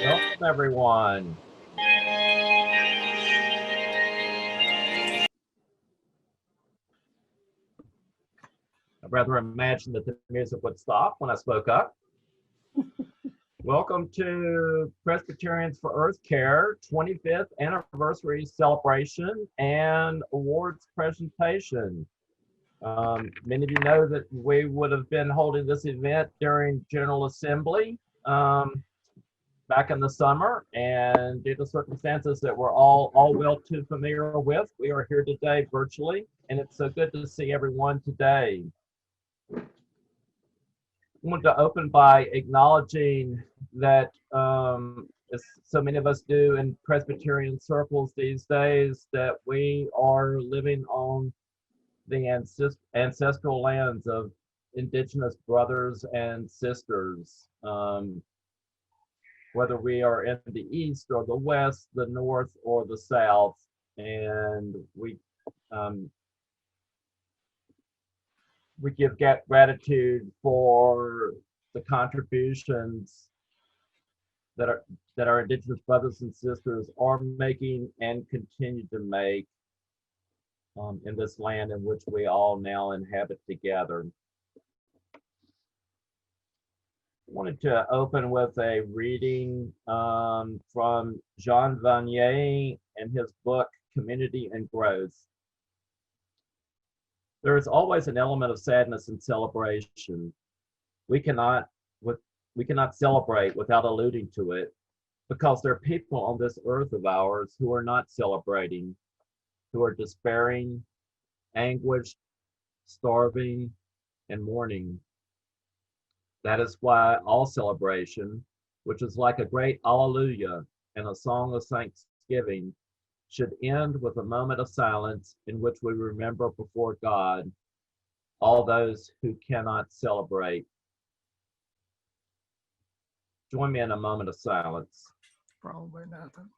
Welcome, everyone. I'd rather imagine that the music would stop when I spoke up. Welcome to Presbyterians for Earth Care 25th Anniversary Celebration and Awards Presentation. Many of you know that we would have been holding this event during General Assembly back in the summer, and due to circumstances that we're all well too familiar with, we are here today virtually, and it's so good to see everyone today. I wanted to open by acknowledging that, as so many of us do in Presbyterian circles these days, that we are living on the ancestral lands of Indigenous brothers and sisters. Whether we are in the East or the West, the North or the South, and we give gratitude for the contributions that our Indigenous brothers and sisters are making and continue to make in this land in which we all now inhabit together. I wanted to open with a reading from Jean Vanier and his book, Community and Growth. There is always an element of sadness in celebration. We cannot celebrate without alluding to it, because there are people on this earth of ours who are not celebrating, who are despairing, anguished, starving, and mourning. That is why all celebration, which is like a great alleluia and a song of thanksgiving, should end with a moment of silence in which we remember before God all those who cannot celebrate. Join me in a moment of silence. Probably nothing.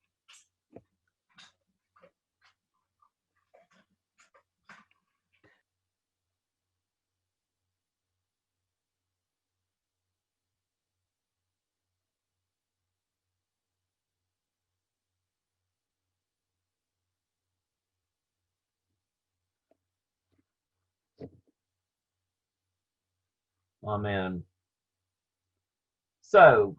Amen. So,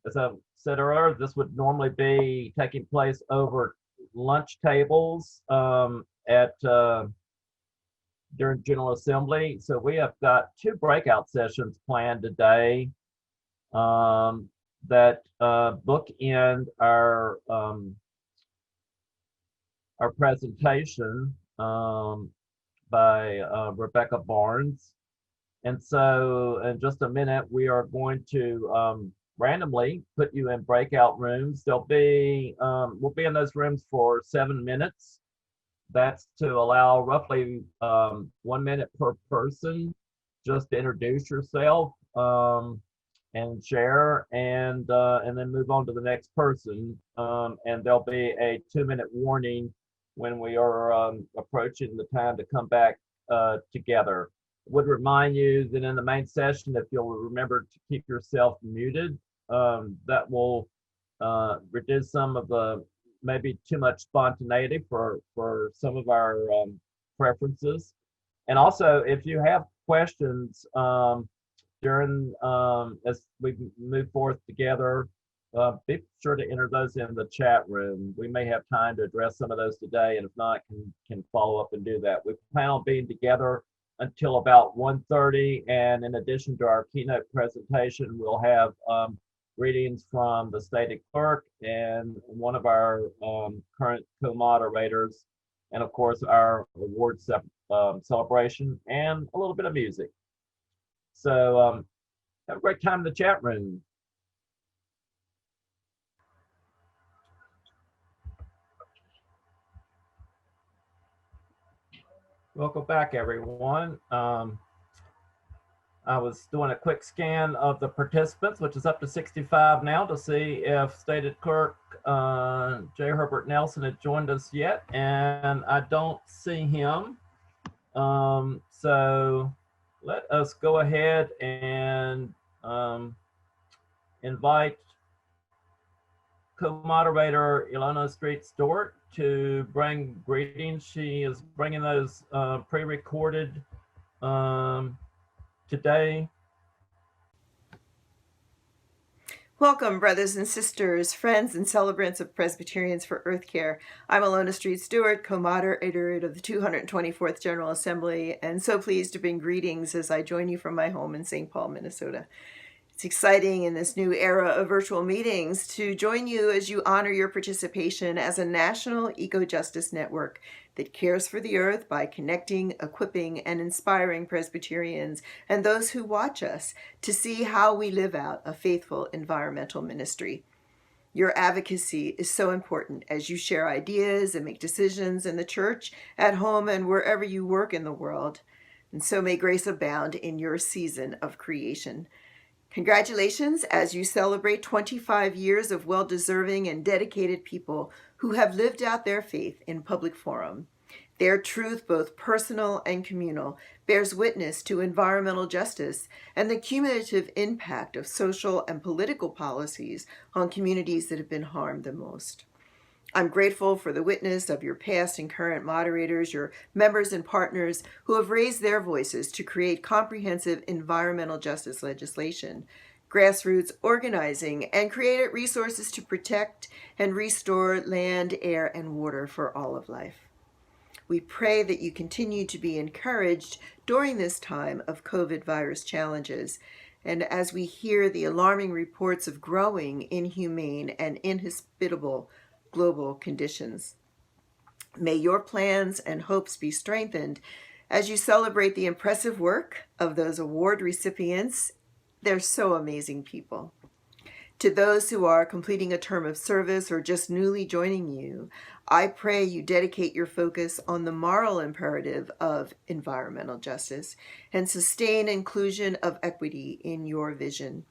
as I said earlier, this would normally be taking place over lunch tables during General Assembly. So we have got two breakout sessions planned today that bookend our presentation by Rebecca Barnes. And so in just a minute, we are going to randomly put you in breakout rooms. We'll be in those rooms for 7 minutes. That's to allow roughly 1 minute per person just to introduce yourself and share, and then move on to the next person. And there'll be a 2-minute warning when we are approaching the time to come back together. Would remind you that in the main session, if you'll remember to keep yourself muted, that will reduce some of the maybe too much spontaneity for some of our preferences. And also, if you have questions during as we move forth together, be sure to enter those in the chat room. We may have time to address some of those today, and if not, can follow up and do that. We plan on being together until about 1:30, and in addition to our keynote presentation, we'll have readings from the stated clerk and one of our current co-moderators, and of course our awards celebration and a little bit of music. So have a great time in the chat room. Welcome back, everyone. I was doing a quick scan of the participants, which is up to 65 now, to see if stated clerk J. Herbert Nelson had joined us yet, and I don't see him. So let us go ahead and invite Co-Moderator Elona Stewart to bring greetings. She is bringing those pre-recorded today. Welcome, brothers and sisters, friends and celebrants of Presbyterians for Earth Care. I'm Elona Stewart, co-moderator of the 224th General Assembly, and so pleased to bring greetings as I join you from my home in St. Paul, Minnesota. It's exciting in this new era of virtual meetings to join you as you honor your participation as a national eco-justice network that cares for the earth by connecting, equipping, and inspiring Presbyterians and those who watch us to see how we live out a faithful environmental ministry. Your advocacy is so important as you share ideas and make decisions in the church, at home, and wherever you work in the world. And so may grace abound in your season of creation. Congratulations as you celebrate 25 years of well-deserving and dedicated people who have lived out their faith in public forum. Their truth, both personal and communal, bears witness to environmental justice and the cumulative impact of social and political policies on communities that have been harmed the most. I'm grateful for the witness of your past and current moderators, your members and partners who have raised their voices to create comprehensive environmental justice legislation, grassroots organizing, and created resources to protect and restore land, air, and water for all of life. We pray that you continue to be encouraged during this time of COVID virus challenges, and as we hear the alarming reports of growing inhumane and inhospitable global conditions. May your plans and hopes be strengthened as you celebrate the impressive work of those award recipients. They're so amazing people. To those who are completing a term of service or just newly joining you, I pray you dedicate your focus on the moral imperative of environmental justice and sustain inclusion of equity in your vision.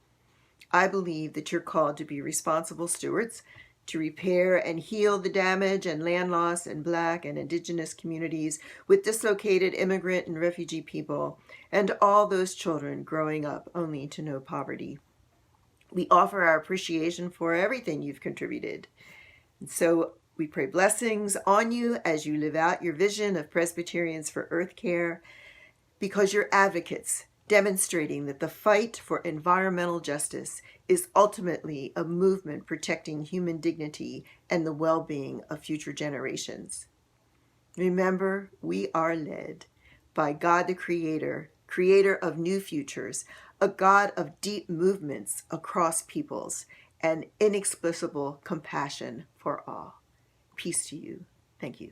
I believe that you're called to be responsible stewards to repair and heal the damage and land loss in Black and Indigenous communities with dislocated immigrant and refugee people and all those children growing up only to know poverty. We offer our appreciation for everything you've contributed. And so we pray blessings on you as you live out your vision of Presbyterians for Earth Care, because you're advocates demonstrating that the fight for environmental justice is ultimately a movement protecting human dignity and the well-being of future generations. Remember, we are led by God the Creator, creator of new futures, a God of deep movements across peoples, and inexplicable compassion for all. Peace to you. Thank you.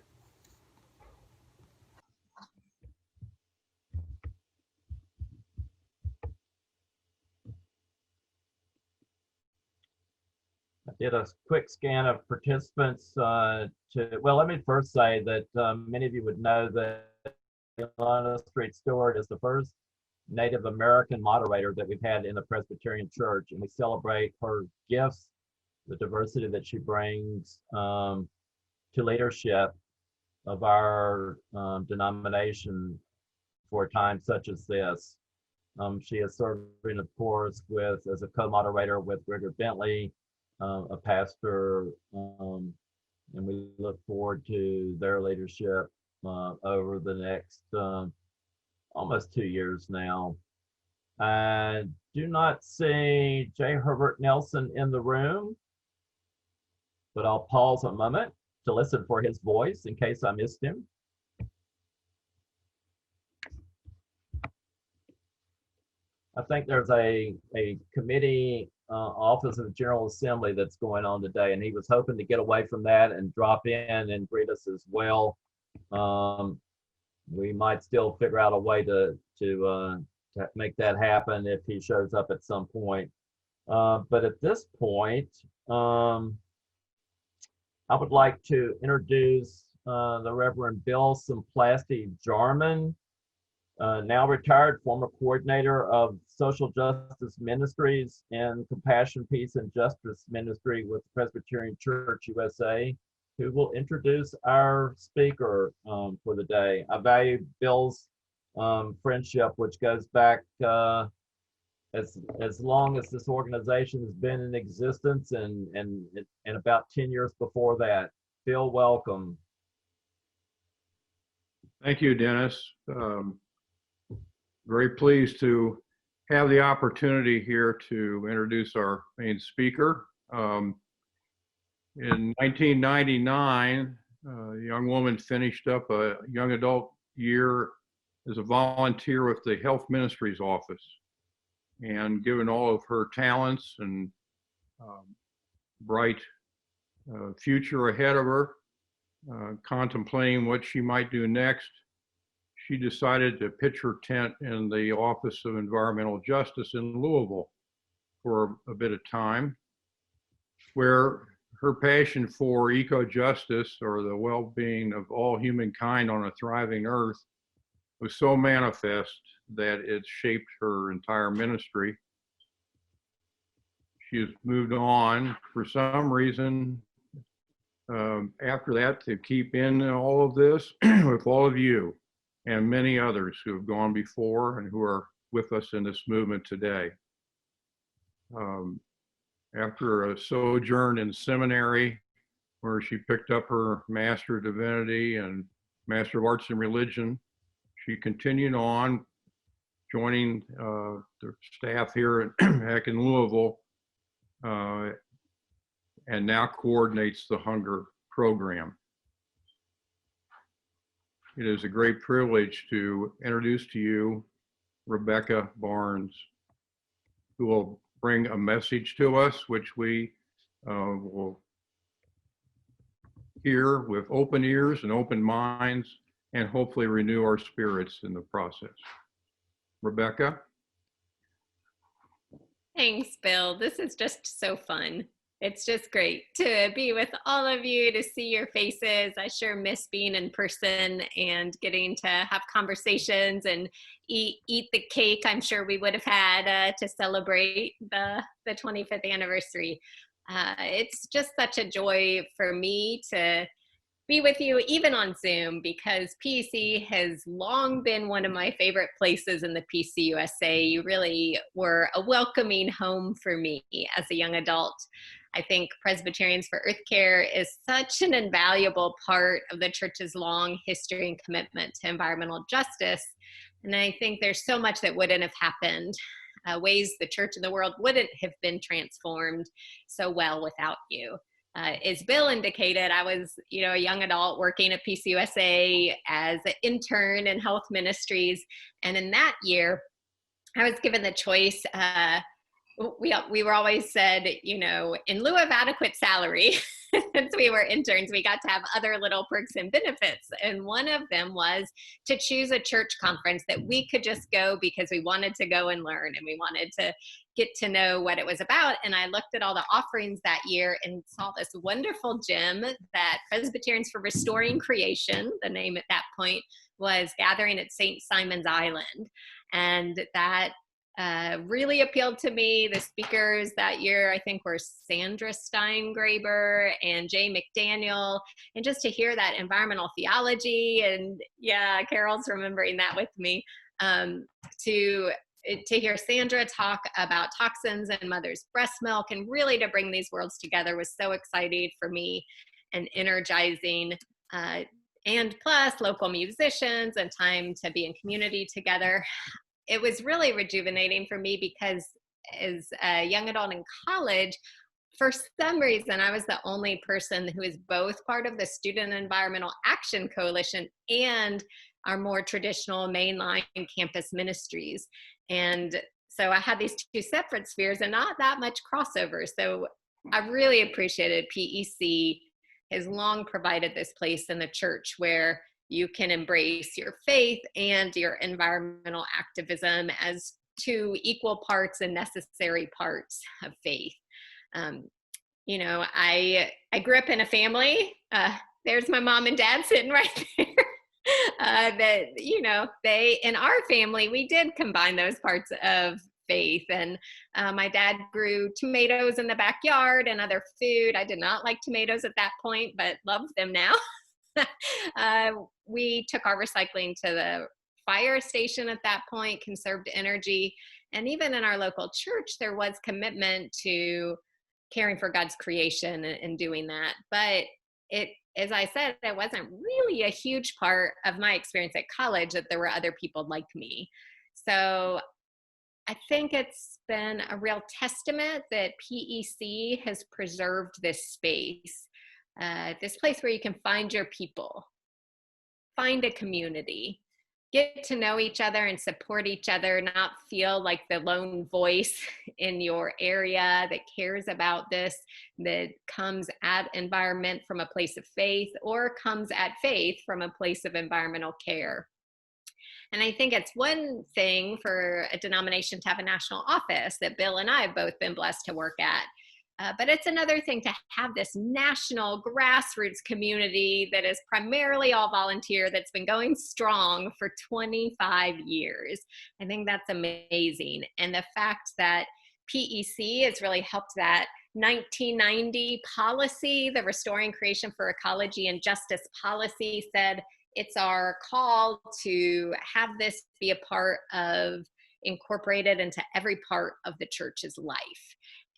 I did a quick scan of participants well, let me first say that many of you would know that Elona Stewart is the first Native American moderator that we've had in the Presbyterian Church, and we celebrate her gifts, the diversity that she brings to leadership of our denomination for a time such as this. She is serving, of course, as a co-moderator with Gregory Bentley, a pastor, and we look forward to their leadership over the next almost 2 years now. I do not see J. Herbert Nelson in the room, but I'll pause a moment to listen for his voice in case I missed him. I think there's a committee office of the General Assembly that's going on today, and he was hoping to get away from that and drop in and greet us as well. We might still figure out a way to make that happen if he shows up at some point. But at this point, I would like to introduce the Reverend Bill Simplasti Jarman, now retired former coordinator of Social Justice Ministries and Compassion, Peace, and Justice Ministry with the Presbyterian Church USA, who will introduce our speaker for the day. I value Bill's friendship, which goes back as long as this organization has been in existence, and about 10 years before that. Phil, welcome. Thank you, Dennis. Very pleased to have the opportunity here to introduce our main speaker. In 1999, a young woman finished up a young adult year as a volunteer with the Health Ministries office. And given all of her talents and bright future ahead of her, contemplating what she might do next, she decided to pitch her tent in the Office of Environmental Justice in Louisville for a bit of time, where her passion for eco-justice, or the well-being of all humankind on a thriving earth, was so manifest that it shaped her entire ministry. She has moved on for some reason after that to keep in all of this with all of you and many others who have gone before and who are with us in this movement today. After a sojourn in seminary, where she picked up her Master of Divinity and Master of Arts in Religion, she continued on, joining the staff here back in Louisville, and now coordinates the hunger program. It is a great privilege to introduce to you Rebecca Barnes, who will bring a message to us, which we will hear with open ears and open minds, and hopefully renew our spirits in the process. Rebecca? Thanks, Bill. This is just so fun. It's just great to be with all of you, to see your faces. I sure miss being in person and getting to have conversations and eat the cake I'm sure we would have had to celebrate the 25th anniversary. It's just such a joy for me to be with you, even on Zoom, because PEC has long been one of my favorite places in the PCUSA. You really were a welcoming home for me as a young adult. I think Presbyterians for Earth Care is such an invaluable part of the church's long history and commitment to environmental justice. And I think there's so much that wouldn't have happened, ways the church and the world wouldn't have been transformed so well without you. As Bill indicated, I was, a young adult working at PCUSA as an intern in health ministries. And in that year, I was given the choice. We were always said, in lieu of adequate salary, since we were interns, we got to have other little perks and benefits. And one of them was to choose a church conference that we could just go because we wanted to go and learn, and we wanted to get to know what it was about. And I looked at all the offerings that year and saw this wonderful gem that Presbyterians for Restoring Creation, the name at that point, was gathering at St. Simon's Island. And that really appealed to me. The speakers that year, I think, were Sandra Steingraber and Jay McDaniel. And just to hear that environmental theology, and yeah, Carol's remembering that with me, to hear Sandra talk about toxins in mother's breast milk, and really to bring these worlds together was so exciting for me and energizing. And plus local musicians and time to be in community together. It was really rejuvenating for me because as a young adult in college, for some reason, I was the only person who is both part of the Student Environmental Action Coalition and our more traditional mainline campus ministries. And so I had these two separate spheres and not that much crossover. So I really appreciated PEC has long provided this place in the church where you can embrace your faith and your environmental activism as two equal parts and necessary parts of faith. I grew up in a family. There's my mom and dad sitting right there. In our family, we did combine those parts of faith. And my dad grew tomatoes in the backyard and other food. I did not like tomatoes at that point, but love them now. We took our recycling to the fire station at that point, conserved energy, And even in our local church, there was commitment to caring for God's creation and doing that. But it, as I said, it wasn't really a huge part of my experience at college that there were other people like me. So I think it's been a real testament that PEC has preserved this space, this place where you can find your people, find a community, get to know each other and support each other, not feel like the lone voice in your area that cares about this, that comes at environment from a place of faith or comes at faith from a place of environmental care. And I think it's one thing for a denomination to have a national office that Bill and I have both been blessed to work at. But it's another thing to have this national grassroots community that is primarily all volunteer that's been going strong for 25 years. I think that's amazing. And the fact that PEC has really helped that 1990 policy, the Restoring Creation for Ecology and Justice policy, said it's our call to have this be a part of, incorporated into every part of the church's life.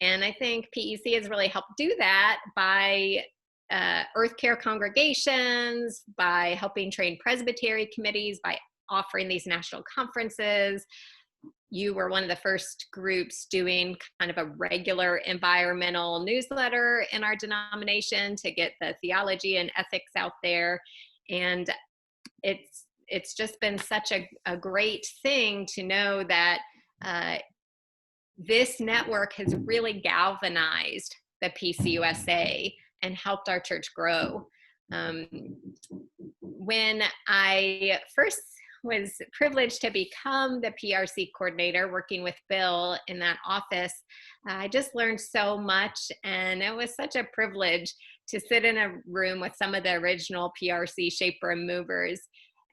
And I think PEC has really helped do that by Earth Care congregations, by helping train Presbyterian committees, by offering these national conferences. You were one of the first groups doing kind of a regular environmental newsletter in our denomination to get the theology and ethics out there. And it's just been such a great thing to know that this network has really galvanized the PCUSA and helped our church grow. When I first was privileged to become the PRC coordinator, working with Bill in that office, I just learned so much, and it was such a privilege to sit in a room with some of the original PRC shaper and movers.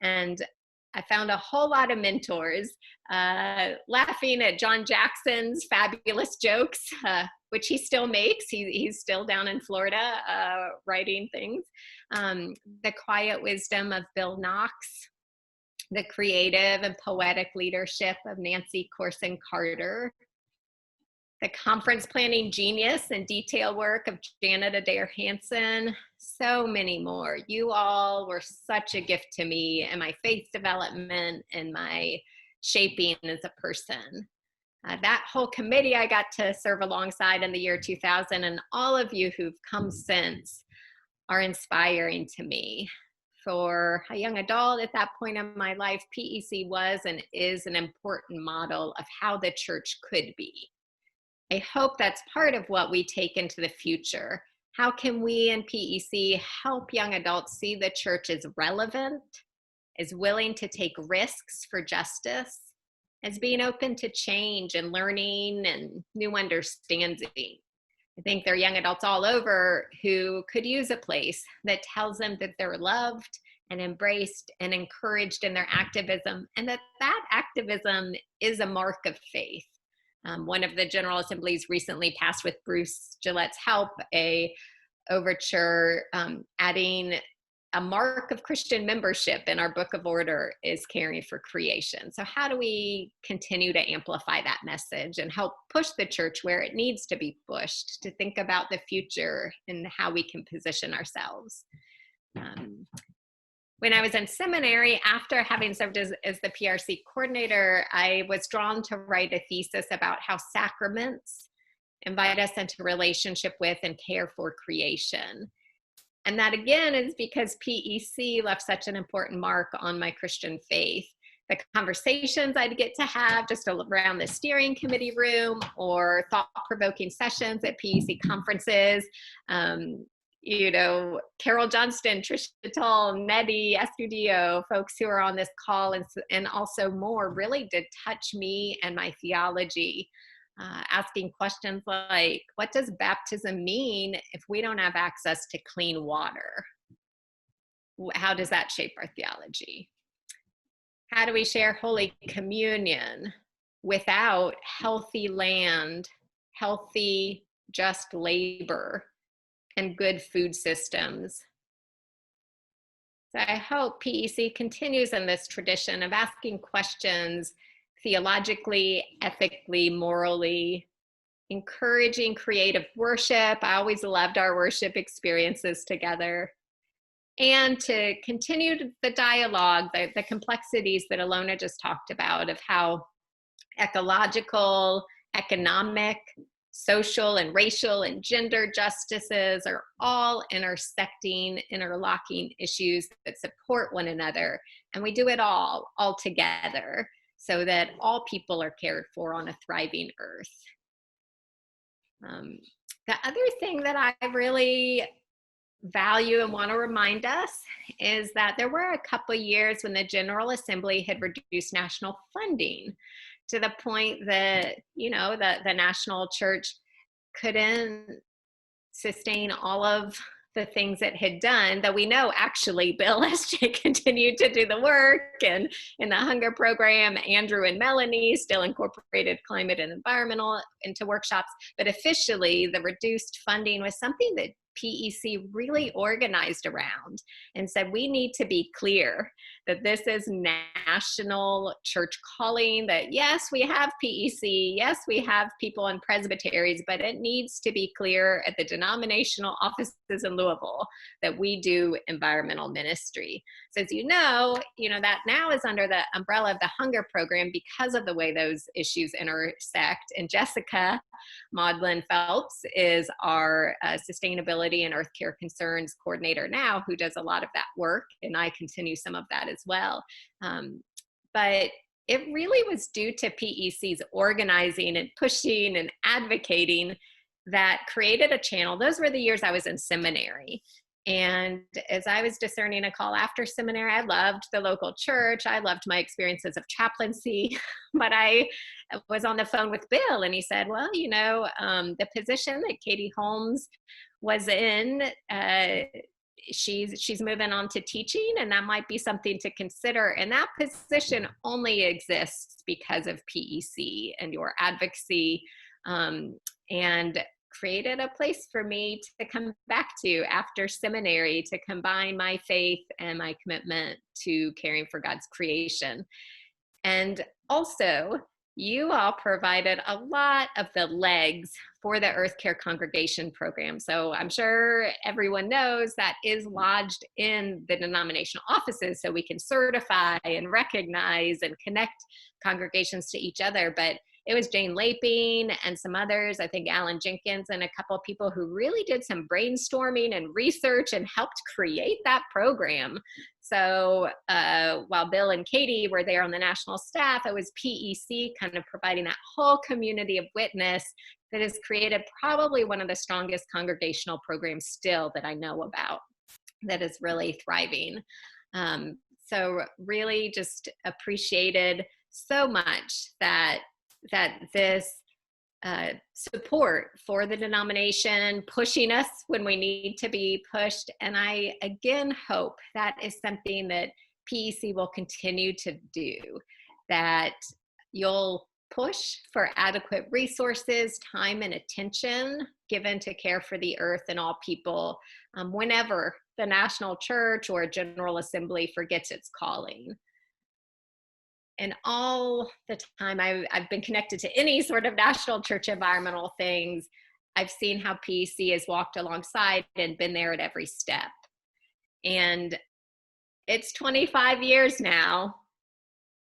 And I found a whole lot of mentors, laughing at John Jackson's fabulous jokes, which he still makes. He's still down in Florida writing things. The quiet wisdom of Bill Knox, the creative and poetic leadership of Nancy Corson Carter, the conference planning genius and detail work of Janet Adair Hansen, so many more. You all were such a gift to me and my faith development and my shaping as a person. That whole committee I got to serve alongside in the year 2000, and all of you who've come since are inspiring to me. For a young adult at that point in my life, PEC was and is an important model of how the church could be. I hope that's part of what we take into the future. How can we in PEC help young adults see the church as relevant, as willing to take risks for justice, as being open to change and learning and new understanding? I think there are young adults all over who could use a place that tells them that they're loved and embraced and encouraged in their activism, and that activism is a mark of faith. One of the General Assemblies recently passed, with Bruce Gillette's help, a overture adding a mark of Christian membership in our Book of Order is caring for creation. So how do we continue to amplify that message and help push the church where it needs to be pushed, to think about the future and how we can position ourselves? When I was in seminary, after having served as the PRC coordinator, I was drawn to write a thesis about how sacraments invite us into relationship with and care for creation. And that, again, is because PEC left such an important mark on my Christian faith. The conversations I'd get to have just around the steering committee room, or thought-provoking sessions at PEC conferences, Carol Johnston, Tricia Tull, Neddy Astudillo, folks who are on this call, and also more, really did touch me and my theology. Asking questions like, what does baptism mean if we don't have access to clean water? How does that shape our theology? How do we share Holy Communion without healthy land, healthy, just labor, and good food systems? So I hope PEC continues in this tradition of asking questions theologically, ethically, morally, encouraging creative worship. I always loved our worship experiences together. And to continue the dialogue, the complexities that Elona just talked about of how ecological, economic, social and racial and gender justices are all intersecting, interlocking issues that support one another. And we do it all together so that all people are cared for on a thriving earth. The other thing that I really value and want to remind us is that there were a couple years when the General Assembly had reduced national funding to the point that, you know, the national church couldn't sustain all of the things it had done, though we know actually Bill SJ continued to do the work, and in the hunger program, Andrew and Melanie still incorporated climate and environmental into workshops, but officially the reduced funding was something that PEC really organized around and said, we need to be clear that this is national church calling, that yes, we have PEC, yes, we have people in presbyteries, but it needs to be clear at the denominational offices in Louisville that we do environmental ministry. So as you know, that now is under the umbrella of the hunger program because of the way those issues intersect. And Jessica Maudlin Phelps is our sustainability and earth care concerns coordinator now, who does a lot of that work, and I continue some of that as well. But it really was due to PEC's organizing and pushing and advocating that created a channel. Those were the years I was in seminary. And as I was discerning a call after seminary, I loved the local church. I loved my experiences of chaplaincy, but I was on the phone with Bill and he said, well, the position that Katie Holmes was in, she's moving on to teaching, and that might be something to consider. And that position only exists because of PEC and your advocacy, and created a place for me to come back to after seminary to combine my faith and my commitment to caring for God's creation. And also, you all provided a lot of the legs for the Earth Care Congregation program. So I'm sure everyone knows that is lodged in the denominational offices so we can certify and recognize and connect congregations to each other. But it was Jane Laping and some others, I think Alan Jenkins and a couple of people who really did some brainstorming and research and helped create that program. So while Bill and Katie were there on the national staff, it was PEC kind of providing that whole community of witness that has created probably one of the strongest congregational programs still that I know about that is really thriving. So really just appreciated so much that this support for the denomination, pushing us when we need to be pushed. And I again hope that is something that PEC will continue to do, that you'll push for adequate resources, time, and attention given to care for the earth and all people whenever the national church or General Assembly forgets its calling. And all the time I've been connected to any sort of national church environmental things, I've seen how PEC has walked alongside and been there at every step. And it's 25 years now.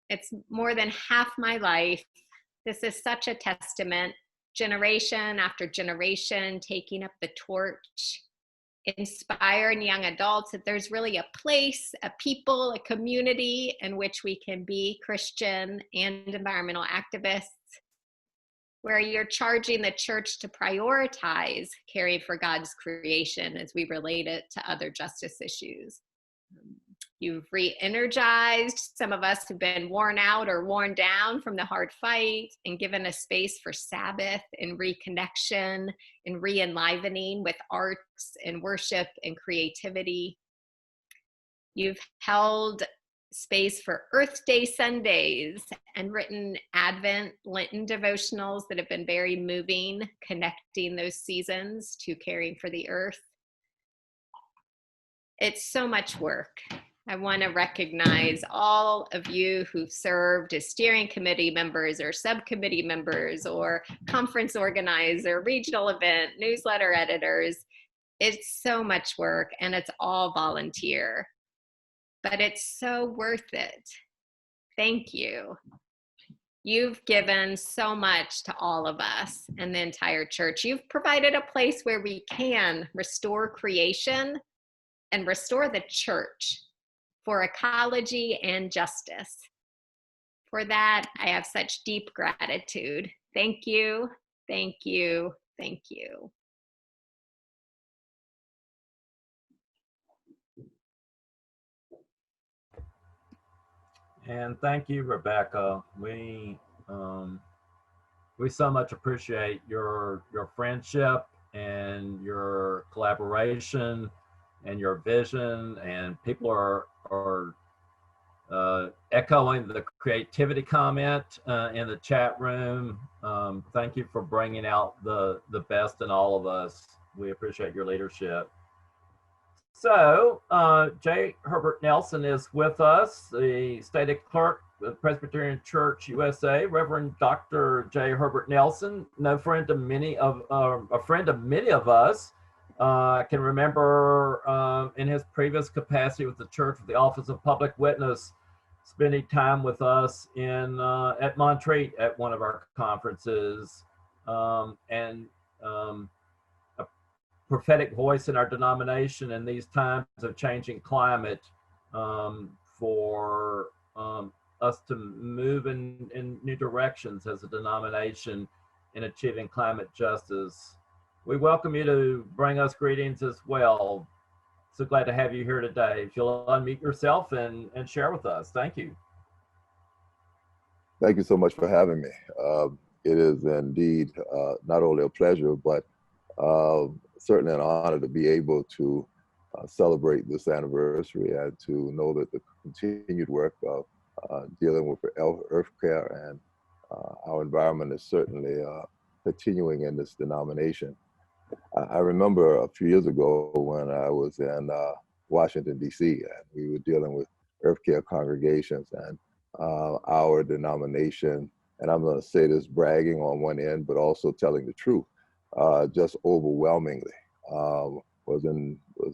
It's more than half my life. This is such a testament, generation after generation, taking up the torch, inspiring young adults that there's really a place, a people, a community in which we can be Christian and environmental activists, where you're charging the church to prioritize caring for God's creation as we relate it to other justice issues. You've re-energized some of us who've been worn out or worn down from the hard fight and given a space for Sabbath and reconnection and re-enlivening with arts and worship and creativity. You've held space for Earth Day Sundays and written Advent Lenten devotionals that have been very moving, connecting those seasons to caring for the earth. It's so much work. I want to recognize all of you who've served as steering committee members or subcommittee members or conference organizer, regional event, newsletter editors. It's so much work and it's all volunteer, but it's so worth it. Thank you. You've given so much to all of us and the entire church. You've provided a place where we can restore creation and restore the church for ecology and justice. For that, I have such deep gratitude. Thank you, thank you, thank you. And thank you, Rebecca. We so much appreciate your friendship and your collaboration and your vision. And people are echoing the creativity comment in the chat room. Thank you for bringing out the best in all of us. We appreciate your leadership. So, J. Herbert Nelson is with us, the stated clerk of the Presbyterian Church USA, Reverend Dr. J. Herbert Nelson, a friend of many of us. I can remember in his previous capacity with the church, with the Office of Public Witness, spending time with us in at Montreat at one of our conferences, and a prophetic voice in our denomination in these times of changing climate, for us to move in new directions as a denomination in achieving climate justice. We welcome you to bring us greetings as well. So glad to have you here today. If you'll unmute yourself and share with us. Thank you. Thank you so much for having me. It is indeed not only a pleasure, but certainly an honor to be able to celebrate this anniversary and to know that the continued work of dealing with earth care and our environment is certainly continuing in this denomination. I remember a few years ago when I was in Washington, D.C., and we were dealing with earth care congregations, and our denomination, and I'm going to say this bragging on one end, but also telling the truth, just overwhelmingly was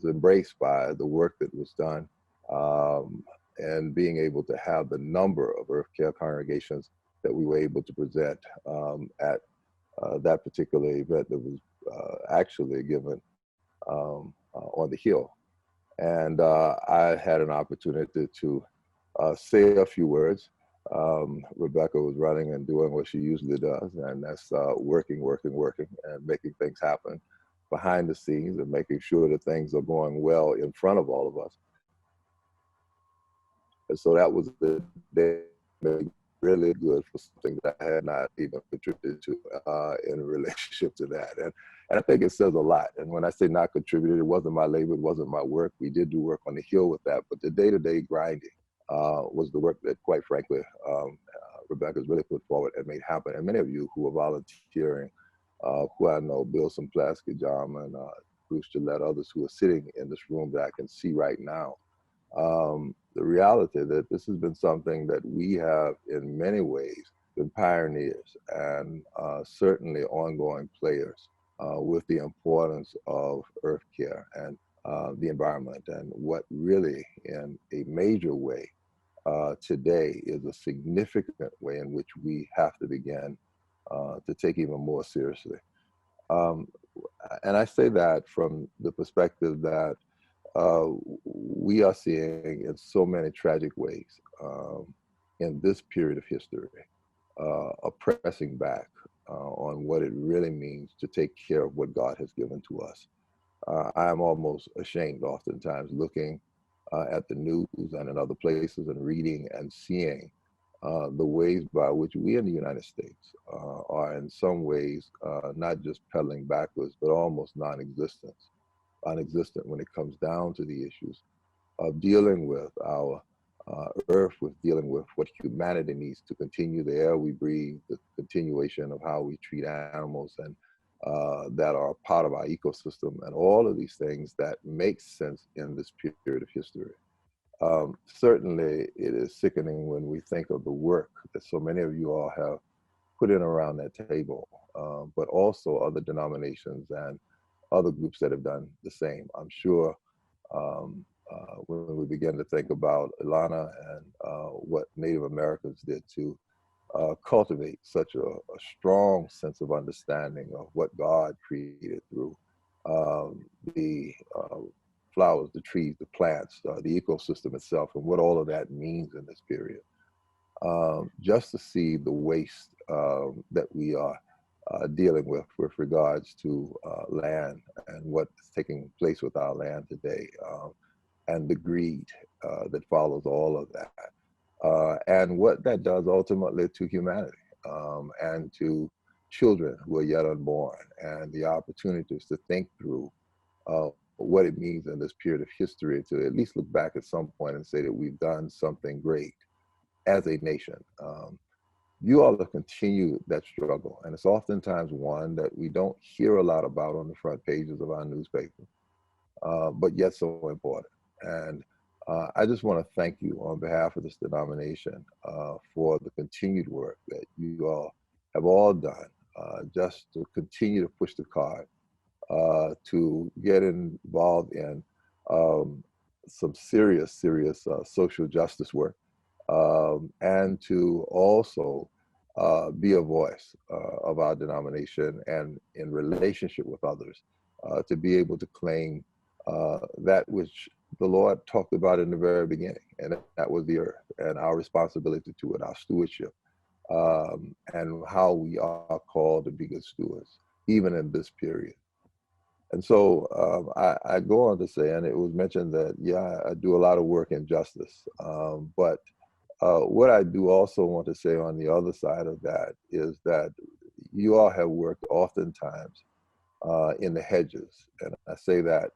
embraced by the work that was done, and being able to have the number of earth care congregations that we were able to present at that particular event that was actually given on the Hill. And I had an opportunity to say a few words. Rebecca was running and doing what she usually does, and that's working, and making things happen behind the scenes and making sure that things are going well in front of all of us. And so that was the day really good for something that I had not even contributed to in relationship to that. And I think it says a lot. And when I say not contributed, it wasn't my labor, it wasn't my work. We did do work on the Hill with that, but the day-to-day grinding was the work that, quite frankly, Rebecca's really put forward and made happen. And many of you who are volunteering, who I know, Bill Simplaski, Jarman, Bruce Gillette, others who are sitting in this room that I can see right now, the reality that this has been something that we have in many ways been pioneers and certainly ongoing players with the importance of earth care and the environment, and what really in a major way today is a significant way in which we have to begin to take even more seriously. And I say that from the perspective that we are seeing in so many tragic ways in this period of history, a pressing back on what it really means to take care of what God has given to us. I am almost ashamed oftentimes looking at the news and in other places and reading and seeing the ways by which we in the United States are in some ways not just pedaling backwards, but almost non-existent when it comes down to the issues of dealing with our earth, with dealing with what humanity needs to continue the air we breathe, the continuation of how we treat animals and that are a part of our ecosystem, and all of these things that make sense in this period of history. Certainly it is sickening when we think of the work that so many of you all have put in around that table, but also other denominations and other groups that have done the same. I'm sure when we begin to think about Elona and what Native Americans did to cultivate such a strong sense of understanding of what God created through the flowers, the trees, the plants, the ecosystem itself, and what all of that means in this period. Just to see the waste that we are dealing with regards to land and what's taking place with our land today, and the greed that follows all of that, and what that does ultimately to humanity and to children who are yet unborn, and the opportunities to think through what it means in this period of history to at least look back at some point and say that we've done something great as a nation. You all have continued that struggle, and it's oftentimes one that we don't hear a lot about on the front pages of our newspaper, but yet so important. And I just want to thank you on behalf of this denomination for the continued work that you all have all done just to continue to push the card, to get involved in some serious social justice work, and to also be a voice of our denomination and in relationship with others, to be able to claim that which the Lord talked about in the very beginning, and that was the earth and our responsibility to it, our stewardship, and how we are called to be good stewards, even in this period. And so I go on to say, and it was mentioned that, yeah, I do a lot of work in justice, but what I do also want to say on the other side of that is that you all have worked oftentimes in the hedges. And I say that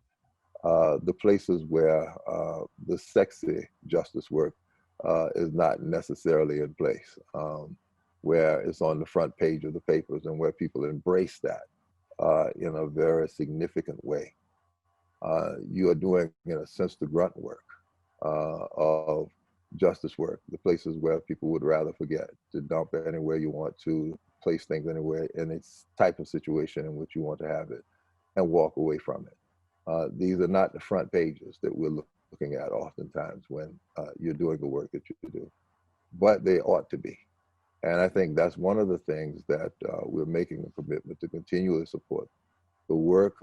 the places where the sexy justice work is not necessarily in place, where it's on the front page of the papers and where people embrace that in a very significant way. You are doing, in a sense, the grunt work of justice work, the places where people would rather forget, to dump it anywhere you want to, place things anywhere in its type of situation in which you want to have it, and walk away from it. These are not the front pages that we're looking at oftentimes when you're doing the work that you do, but they ought to be. And I think that's one of the things that we're making a commitment to continually support the work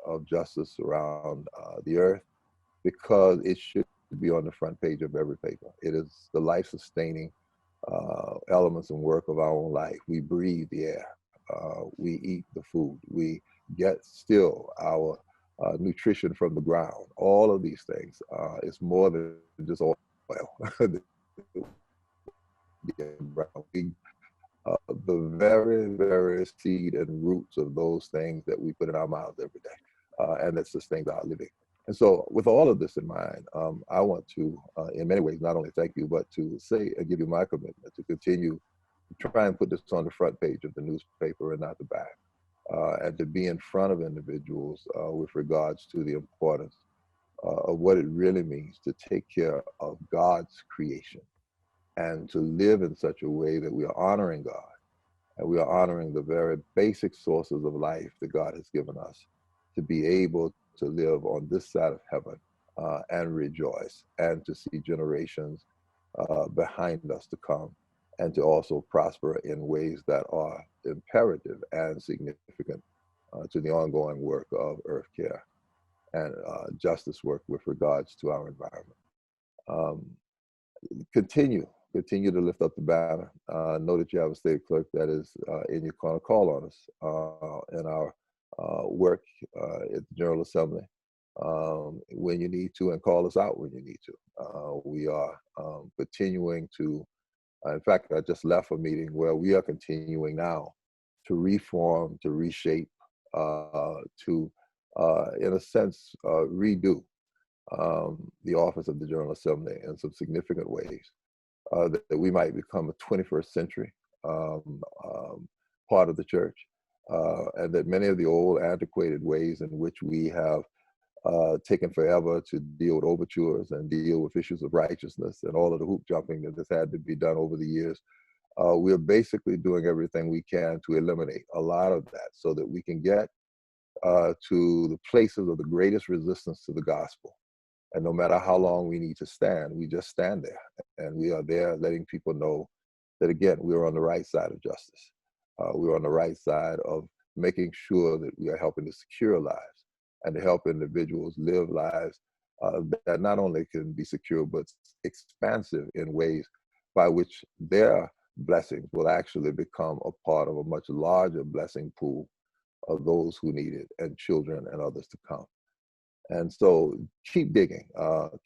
of justice around the earth, because it should be on the front page of every paper. It is the life-sustaining elements and work of our own life. We breathe the air. We eat the food. We get still our nutrition from the ground. All of these things is more than just oil. The very seed and roots of those things that we put in our mouths every day, and that sustains our living. And so with all of this in mind, I want to, in many ways, not only thank you, but to say and give you my commitment to continue to try and put this on the front page of the newspaper and not the back, and to be in front of individuals with regards to the importance of what it really means to take care of God's creation and to live in such a way that we are honoring God and we are honoring the very basic sources of life that God has given us to be able to live on this side of heaven and rejoice, and to see generations behind us to come, and to also prosper in ways that are imperative and significant to the ongoing work of earth care and justice work with regards to our environment. Continue to lift up the banner. Know that you have a state clerk that is in your corner. Call on us in our work at the General Assembly when you need to, and call us out when you need to. We are continuing to, in fact, I just left a meeting where we are continuing now to reform, to reshape, to, in a sense, redo the office of the General Assembly in some significant ways, that we might become a 21st century part of the church, and that many of the old antiquated ways in which we have taken forever to deal with overtures and deal with issues of righteousness and all of the hoop jumping that has had to be done over the years. We're basically doing everything we can to eliminate a lot of that so that we can get to the places of the greatest resistance to the gospel. And no matter how long we need to stand, we just stand there. And we are there letting people know that, again, we're on the right side of justice. We're on the right side of making sure that we are helping to secure lives and to help individuals live lives that not only can be secure, but expansive in ways by which their blessings will actually become a part of a much larger blessing pool of those who need it, and children and others to come. And so keep digging,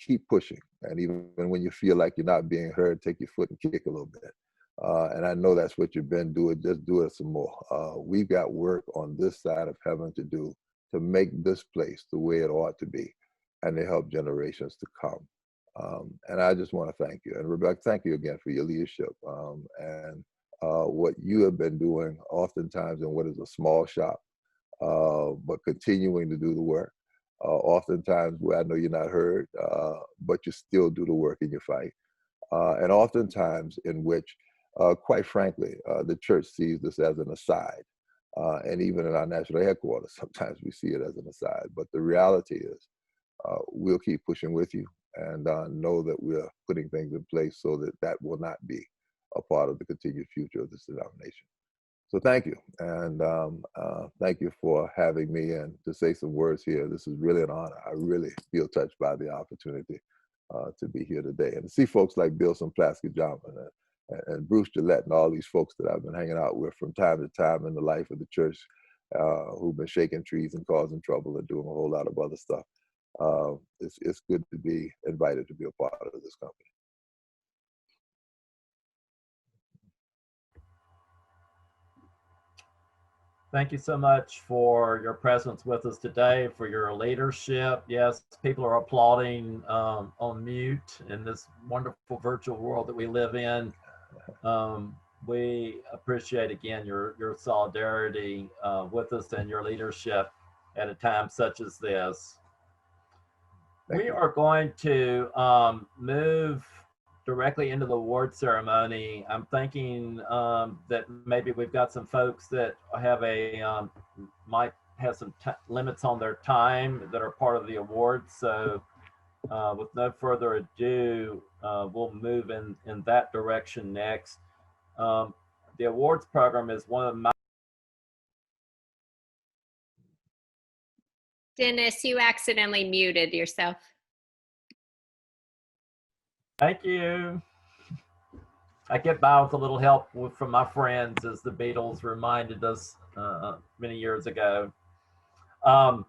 keep pushing. And even when you feel like you're not being heard, take your foot and kick a little bit. And I know that's what you've been doing. Just do it some more. We've got work on this side of heaven to do to make this place the way it ought to be and to help generations to come. And I just want to thank you. And Rebecca, thank you again for your leadership and what you have been doing oftentimes in what is a small shop, but continuing to do the work. Oftentimes where I know you're not heard, but you still do the work in your fight. And oftentimes in which, quite frankly, the church sees this as an aside. And even in our national headquarters, sometimes we see it as an aside. But the reality is, we'll keep pushing with you and know that we're putting things in place so that that will not be a part of the continued future of this denomination. So thank you. And thank you for having me and to say some words here. This is really an honor. I really feel touched by the opportunity to be here today and to see folks like Bill Plasker-Johnson and Bruce Gillette and all these folks that I've been hanging out with from time to time in the life of the church who've been shaking trees and causing trouble and doing a whole lot of other stuff. It's good to be invited to be a part of this company. Thank you so much for your presence with us today, for your leadership. Yes, people are applauding on mute in this wonderful virtual world that we live in. We appreciate, again, your solidarity with us and your leadership at a time such as this. We are going to move directly into the award ceremony. I'm thinking that maybe we've got some folks that have might have some limits on their time that are part of the awards. So with no further ado, we'll move in that direction next. The awards program is one of my... Dennis, you accidentally muted yourself. Thank you. I get by with a little help from my friends, as the Beatles reminded us many years ago. The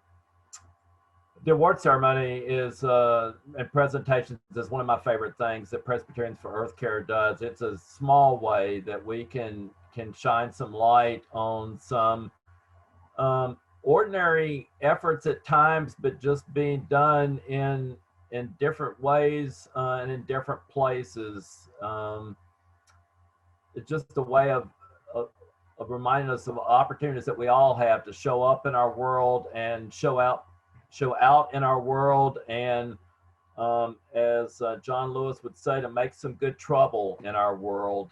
award ceremony is and presentations is one of my favorite things that Presbyterians for Earth Care does. It's a small way that we can shine some light on some ordinary efforts at times, but just being done in different ways and in different places. It's just a way of reminding us of opportunities that we all have to show up in our world and show out in our world, and as John Lewis would say, to make some good trouble in our world.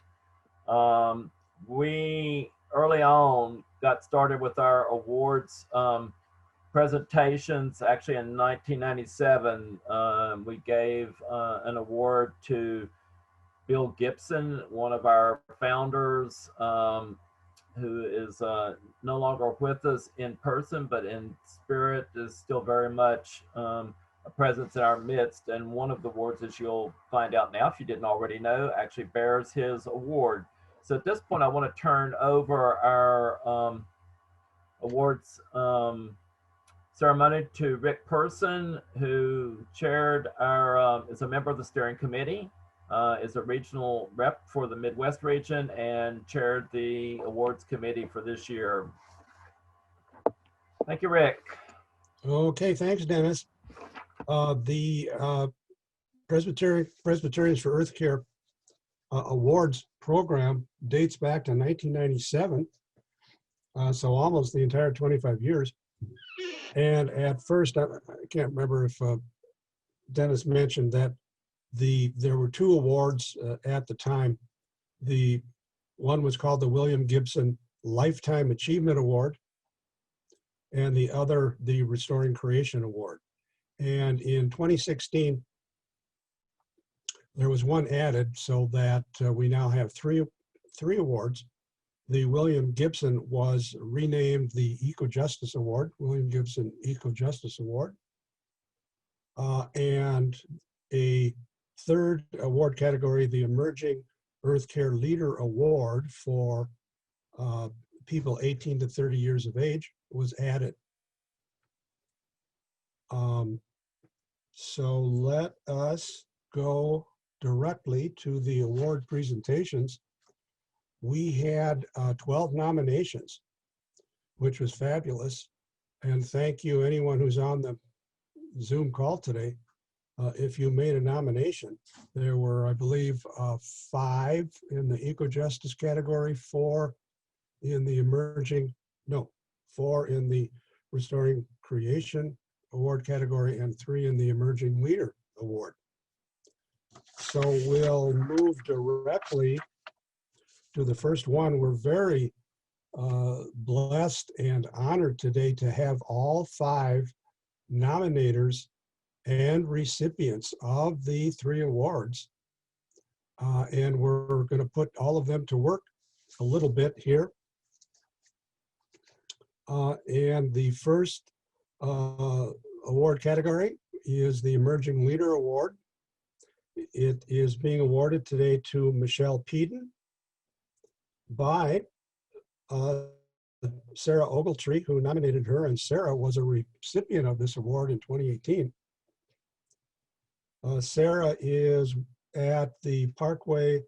We early on got started with our awards presentations. Actually, in 1997, we gave an award to Bill Gibson, one of our founders, who is no longer with us in person, but in spirit is still very much a presence in our midst. And one of the awards, as you'll find out now, if you didn't already know, actually bears his award. So at this point, I want to turn over our awards ceremony to Rick Person, who chaired our, is a member of the steering committee, is a regional rep for the Midwest region, and chaired the awards committee for this year. Thank you, Rick. Okay, thanks, Dennis. The Presbyterians for Earth Care Awards program dates back to 1997, so almost the entire 25 years. And at first, I can't remember if Dennis mentioned that there were two awards at the time. The one was called the William Gibson Lifetime Achievement Award, and the other, the Restoring Creation Award. And in 2016, there was one added so that we now have three awards. The William Gibson was renamed the Eco-Justice Award, William Gibson Eco-Justice Award. And a third award category, the Emerging Earth Care Leader Award for people 18 to 30 years of age, was added. So let us go directly to the award presentations. We had 12 nominations, which was fabulous. And thank you, anyone who's on the Zoom call today. If you made a nomination, there were, I believe, 5 in the Eco-Justice category, 4 in the Restoring Creation Award category, and 3 in the Emerging Leader Award. So we'll move directly to the first one. We're very blessed and honored today to have all 5 nominators and recipients of the 3 awards. And we're going to put all of them to work a little bit here. And the first award category is the Emerging Leader Award. It is being awarded today to Michelle Peedin by Sarah Ogletree, who nominated her, and Sarah was a recipient of this award in 2018. Sarah is at the Parkway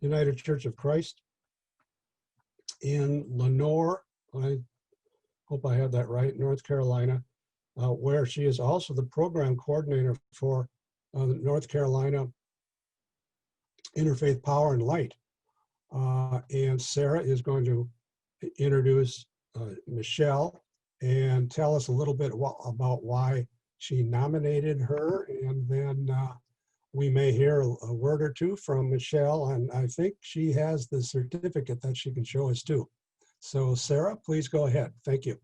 United Church of Christ in Lenore, I hope I have that right, North Carolina, where she is also the program coordinator for the North Carolina Interfaith Power and Light. And Sarah is going to introduce Michelle and tell us a little bit about why she nominated her, and then we may hear a word or two from Michelle, and I think she has the certificate that she can show us too. So Sarah, please go ahead. Thank you.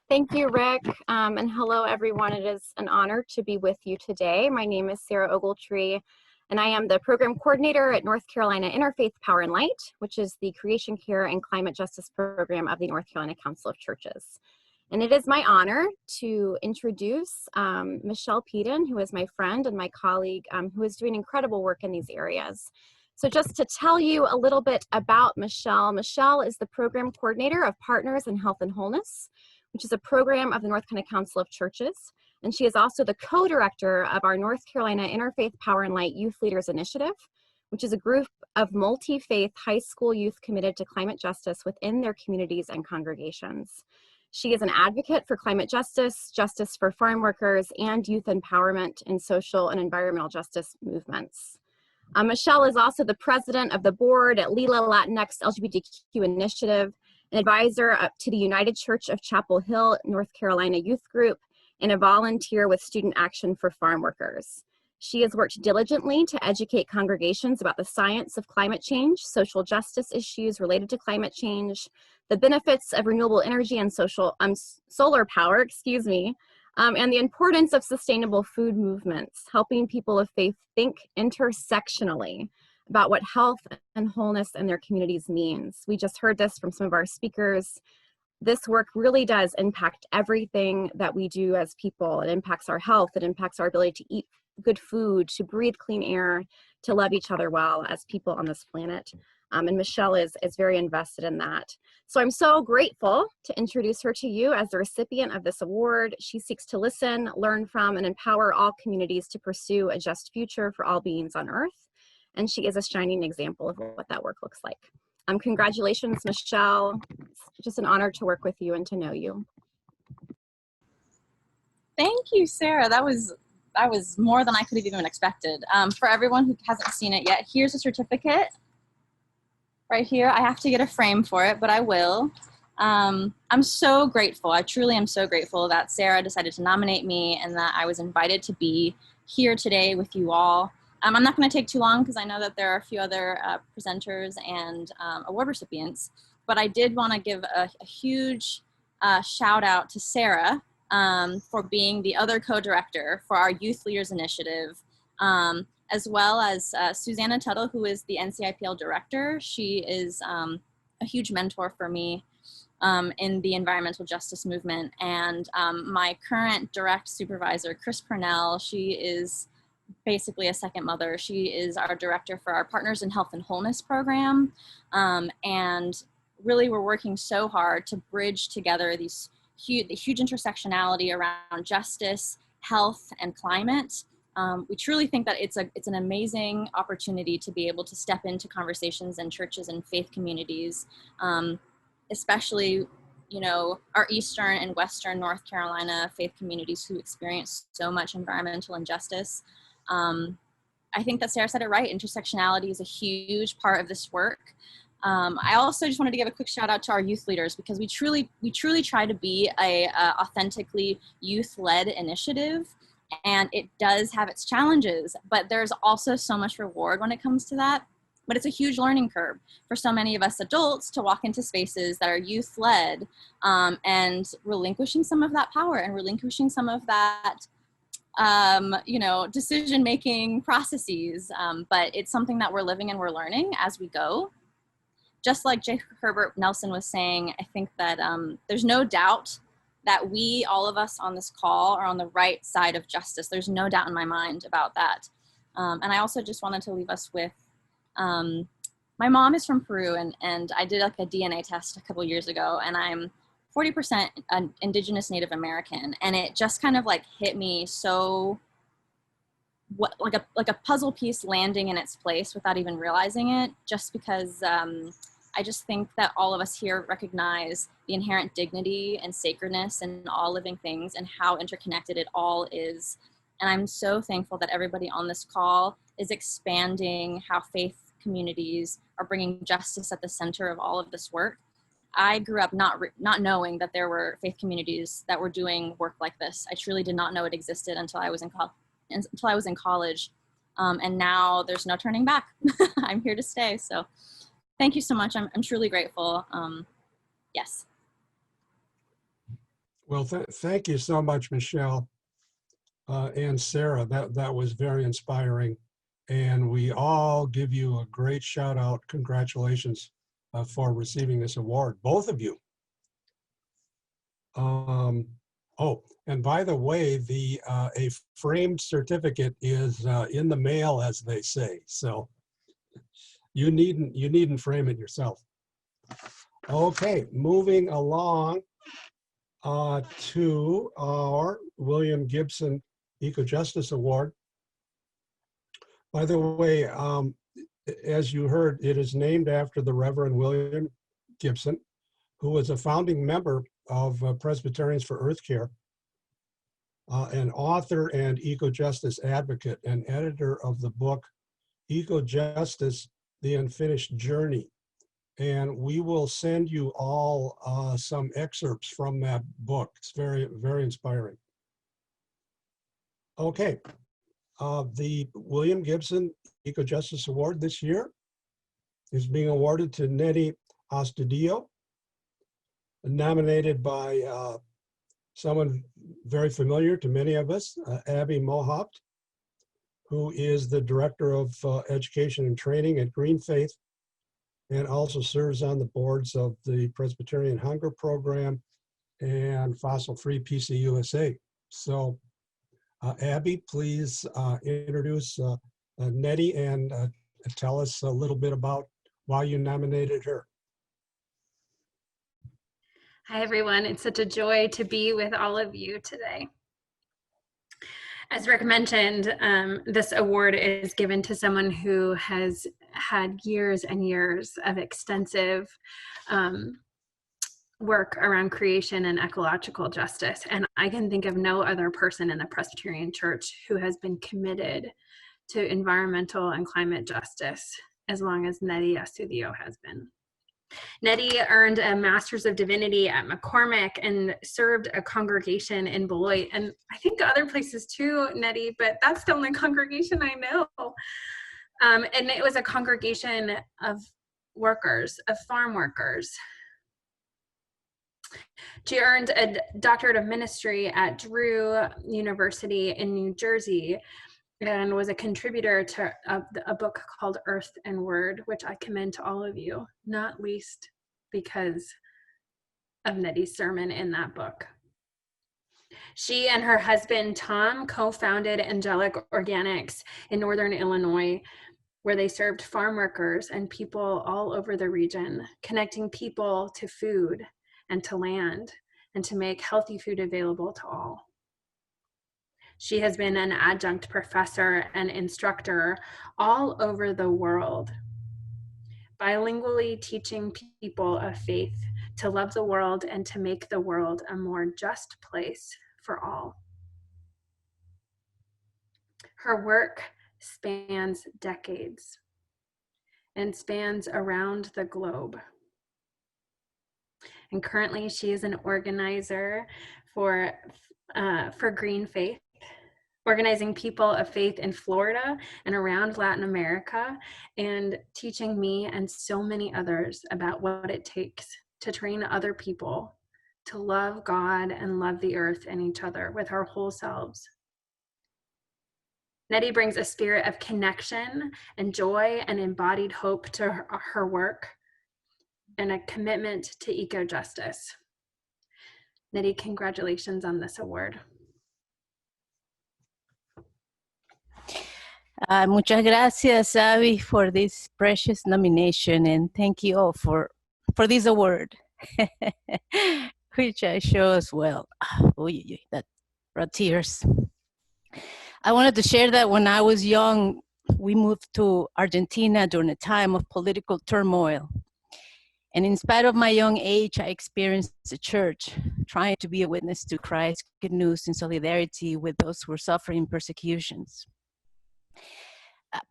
Thank you, Rick, and hello everyone. It is an honor to be with you today. My name is Sarah Ogletree, and I am the program coordinator at North Carolina Interfaith Power and Light, which is the Creation Care and Climate Justice program of the North Carolina Council of Churches. And it is my honor to introduce Michelle Peedin, who is my friend and my colleague, who is doing incredible work in these areas. So just to tell you a little bit about Michelle, Michelle is the program coordinator of Partners in Health and Wholeness, which is a program of the North Carolina Council of Churches. And she is also the co-director of our North Carolina Interfaith Power and Light Youth Leaders Initiative, which is a group of multi-faith high school youth committed to climate justice within their communities and congregations. She is an advocate for climate justice, justice for farm workers, and youth empowerment in social and environmental justice movements. Michelle is also the president of the board at Lila Latinx LGBTQ Initiative, an advisor to the United Church of Chapel Hill, North Carolina Youth Group, and a volunteer with Student Action for Farm Workers. She has worked diligently to educate congregations about the science of climate change, social justice issues related to climate change, the benefits of renewable energy and solar power, and the importance of sustainable food movements, helping people of faith think intersectionally about what health and wholeness in their communities means. We just heard this from some of our speakers. This work really does impact everything that we do as people. It impacts our health, it impacts our ability to eat good food, to breathe clean air, to love each other well as people on this planet. And Michelle is very invested in that. So I'm so grateful to introduce her to you as the recipient of this award. She seeks to listen, learn from, and empower all communities to pursue a just future for all beings on earth. And she is a shining example of what that work looks like. Congratulations, Michelle. It's just an honor to work with you and to know you. Thank you, Sarah. That was more than I could have even expected. For everyone who hasn't seen it yet, here's a certificate right here. I have to get a frame for it, but I will. I'm so grateful. I truly am so grateful that Sarah decided to nominate me and that I was invited to be here today with you all. I'm not going to take too long because I know that there are a few other presenters and award recipients, but I did want to give a huge shout out to Sarah for being the other co-director for our Youth Leaders Initiative, as well as Susanna Tuttle, who is the NCIPL director. She is a huge mentor for me in the environmental justice movement. And my current direct supervisor, Chris Purnell, she is basically a second mother. She is our director for our Partners in Health and Wholeness program. And really, we're working so hard to bridge together these huge intersectionality around justice, health, and climate. We truly think that it's an amazing opportunity to be able to step into conversations in churches and faith communities, especially, you know, our Eastern and Western North Carolina faith communities who experience so much environmental injustice. I think that Sarah said it right. Intersectionality is a huge part of this work. I also just wanted to give a quick shout out to our youth leaders, because we truly try to be a authentically youth-led initiative, and it does have its challenges, but there's also so much reward when it comes to that. But it's a huge learning curve for so many of us adults to walk into spaces that are youth-led, and relinquishing some of that power and relinquishing some of that you know, decision-making processes. But it's something that we're living and we're learning as we go. Just like Herbert Nelson was saying, I think that there's no doubt that we, all of us on this call, are on the right side of justice. There's no doubt in my mind about that. And I also just wanted to leave us with, my mom is from Peru, and I did like a DNA test a couple years ago, and I'm 40% Indigenous Native American, and it just kind of like hit me so, like a puzzle piece landing in its place without even realizing it, just because I just think that all of us here recognize the inherent dignity and sacredness in all living things and how interconnected it all is. And I'm so thankful that everybody on this call is expanding how faith communities are bringing justice at the center of all of this work. I grew up not knowing that there were faith communities that were doing work like this. I truly did not know it existed until I was in college. And now there's no turning back. I'm here to stay. So thank you so much. I'm truly grateful. Yes. Well, thank you so much, Michelle and Sarah. That was very inspiring. And we all give you a great shout out. Congratulations for receiving this award, both of you. Oh, and by the way, a framed certificate is in the mail, as they say. So you needn't frame it yourself. Okay, moving along to our William Gibson Eco-Justice Award. By the way, as you heard, it is named after the Reverend William Gibson, who was a founding member of Presbyterians for Earth Care, an author and eco-justice advocate, and editor of the book Eco-Justice, The Unfinished Journey. And we will send you all some excerpts from that book. It's very, very inspiring. Okay, the William Gibson Eco-Justice Award this year is being awarded to Neddy Astudillo, nominated by someone very familiar to many of us, Abby Mohopt, who is the Director of Education and Training at GreenFaith, and also serves on the boards of the Presbyterian Hunger Program and Fossil Free PC USA. So Abby, please introduce Neddy and tell us a little bit about why you nominated her. Hi, everyone. It's such a joy to be with all of you today. As Rick mentioned, this award is given to someone who has had years and years of extensive work around creation and ecological justice. And I can think of no other person in the Presbyterian Church who has been committed to environmental and climate justice as long as Neddy Astudillo has been. Neddy earned a Master's of Divinity at McCormick and served a congregation in Beloit, and I think other places too, Neddy, but that's the only congregation I know. And it was a congregation of workers, of farm workers. She earned a doctorate of ministry at Drew University in New Jersey and was a contributor to a book called Earth and Word, which I commend to all of you, not least because of Neddy's sermon in that book. She and her husband, Tom, co-founded Angelic Organics in Northern Illinois, where they served farm workers and people all over the region, connecting people to food and to land, and to make healthy food available to all. She has been an adjunct professor and instructor all over the world, bilingually teaching people of faith to love the world and to make the world a more just place for all. Her work spans decades and spans around the globe. And currently she is an organizer for GreenFaith, organizing people of faith in Florida and around Latin America, and teaching me and so many others about what it takes to train other people to love God and love the earth and each other with our whole selves. Neddy brings a spirit of connection and joy and embodied hope to her work, and a commitment to eco-justice. Neddy, congratulations on this award. Muchas gracias, Abby, for this precious nomination, and thank you all for this award, which I show as well. That brought tears. I wanted to share that when I was young, we moved to Argentina during a time of political turmoil. And in spite of my young age, I experienced the church trying to be a witness to Christ's good news in solidarity with those who were suffering persecutions.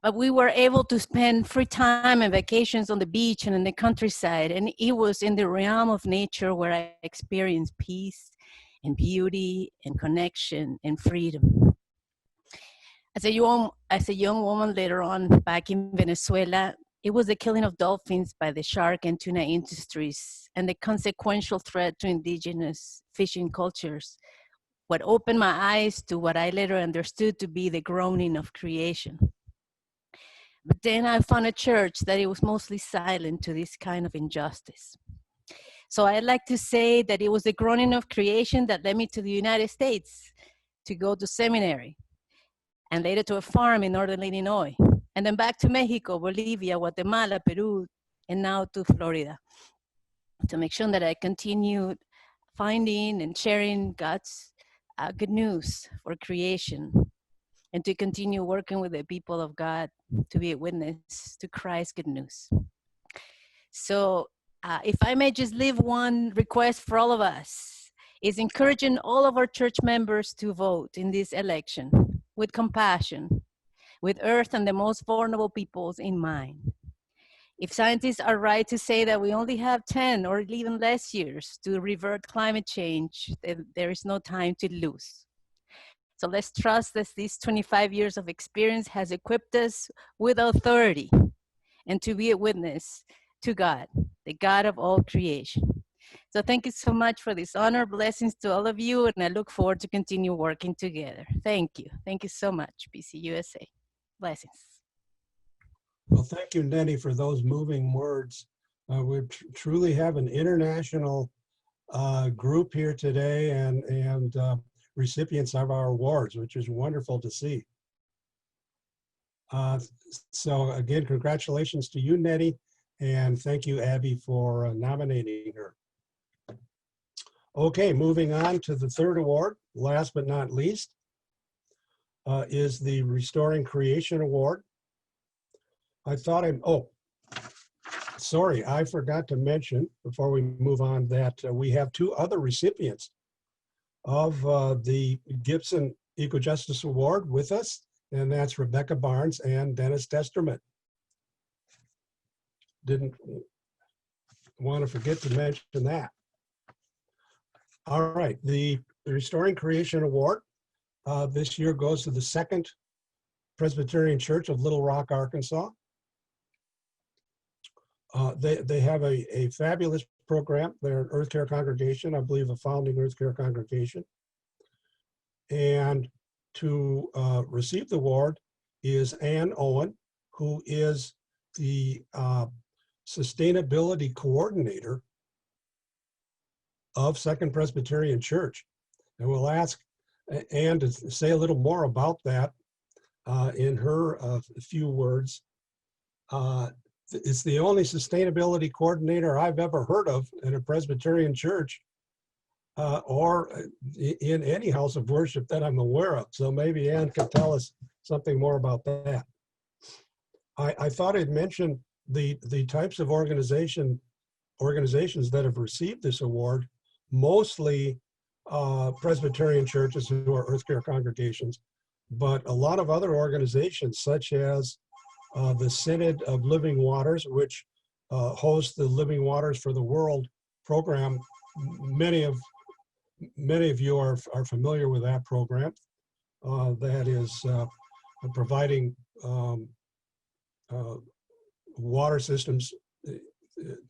But we were able to spend free time and vacations on the beach and in the countryside. And it was in the realm of nature where I experienced peace and beauty and connection and freedom. As a young woman later on back in Venezuela, it was the killing of dolphins by the shark and tuna industries and the consequential threat to indigenous fishing cultures what opened my eyes to what I later understood to be the groaning of creation. But then I found a church that it was mostly silent to this kind of injustice. So I'd like to say that it was the groaning of creation that led me to the United States to go to seminary, and later to a farm in northern Illinois, and then back to Mexico, Bolivia, Guatemala, Peru, and now to Florida, to make sure that I continued finding and sharing God's good news for creation, and to continue working with the people of God to be a witness to Christ's good news. So if I may just leave one request for all of us, is encouraging all of our church members to vote in this election with compassion, with earth and the most vulnerable peoples in mind. If scientists are right to say that we only have 10 or even less years to revert climate change, then there is no time to lose. So let's trust that these 25 years of experience has equipped us with authority and to be a witness to God, the God of all creation. So thank you so much for this honor. Blessings to all of you, and I look forward to continue working together. Thank you. Thank you so much, PCUSA. Blessings. Well, thank you, Neddy, for those moving words. We truly have an international group here today and recipients of our awards, which is wonderful to see. So again, congratulations to you, Neddy, and thank you, Abby, for nominating her. Okay, moving on to the third award, last but not least, is the Restoring Creation Award. I thought sorry, I forgot to mention before we move on that we have two other recipients of the Gibson Eco-Justice Award with us, and that's Rebecca Barnes and Dennis Testerman. want to forget to mention that. All right, the Restoring Creation Award this year goes to the Second Presbyterian Church of Little Rock, Arkansas. They have a fabulous program. They're an Earth Care congregation, I believe a founding Earth Care congregation. And to receive the award is Ann Owen, who is the sustainability coordinator of Second Presbyterian Church. And we'll ask Ann to say a little more about that in her few words. It's the only sustainability coordinator I've ever heard of in a Presbyterian church or in any house of worship that I'm aware of. So maybe Ann could tell us something more about that. I thought I'd mention the types of organizations that have received this award, mostly Presbyterian churches who are Earth Care congregations, but a lot of other organizations such as the Synod of Living Waters, which hosts the Living Waters for the World program. Many of you are familiar with that program. That is providing water systems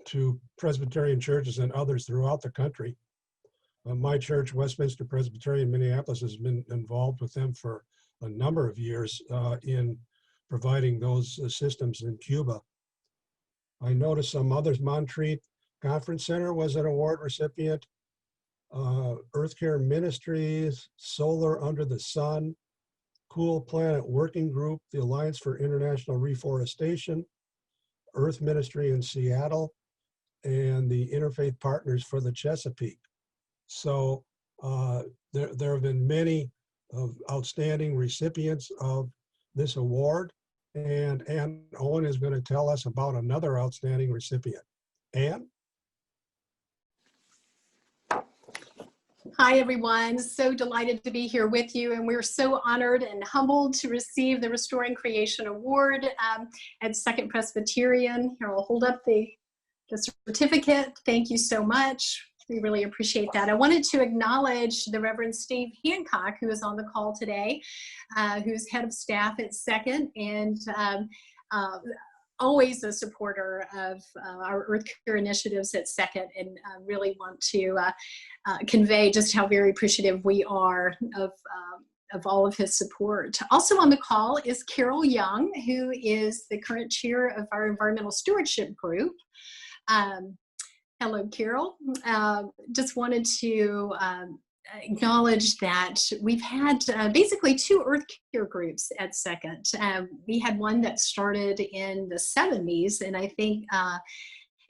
to Presbyterian churches and others throughout the country. My church, Westminster Presbyterian, Minneapolis, has been involved with them for a number of years in providing those systems in Cuba. I noticed some others. Montreat Conference Center was an award recipient. Earth Care Ministries, Solar Under the Sun, Cool Planet Working Group, the Alliance for International Reforestation, Earth Ministry in Seattle, and the Interfaith Partners for the Chesapeake. So there have been many outstanding recipients of this award, and Ann Owen is going to tell us about another outstanding recipient. Ann? Hi, everyone. So delighted to be here with you, and we're so honored and humbled to receive the Restoring Creation Award at Second Presbyterian. Here, I'll hold up the certificate. Thank you so much. We really appreciate that. I wanted to acknowledge the Reverend Steve Hancock, who is on the call today, who's head of staff at Second, and always a supporter of our Earth Care initiatives at Second, and really want to convey just how very appreciative we are of all of his support. Also on the call is Carol Young, who is the current chair of our environmental stewardship group. Hello, Carol. Just wanted to acknowledge that we've had basically two Earth Care groups at Second. We had one that started in the 70s and I think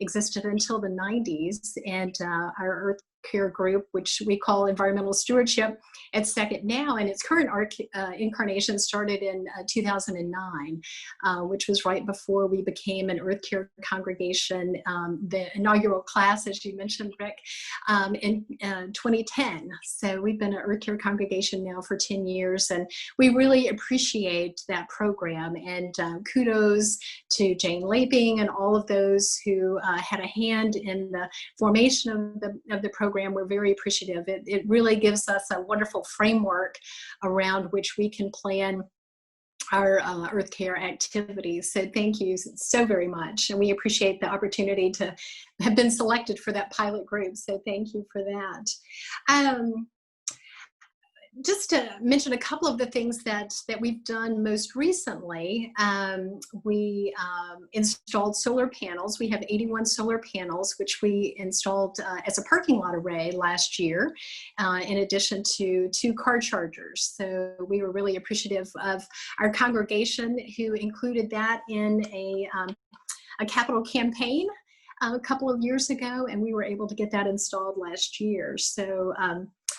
existed until the 90s, and our Earth Care group, which we call environmental stewardship at Second now, and its current incarnation started in 2009, which was right before we became an Earth Care congregation, the inaugural class, as you mentioned, Rick, in 2010. So we've been an Earth Care congregation now for 10 years, and we really appreciate that program, and kudos to Jane Laping and all of those who had a hand in the formation of the program. We're very appreciative. It really gives us a wonderful framework around which we can plan our Earth Care activities. So thank you so very much. And we appreciate the opportunity to have been selected for that pilot group. So thank you for that. Just to mention a couple of the things that we've done most recently, we installed solar panels. We have 81 solar panels, which we installed as a parking lot array last year, in addition to 2 car chargers. So we were really appreciative of our congregation who included that in a capital campaign a couple of years ago, and we were able to get that installed last year. So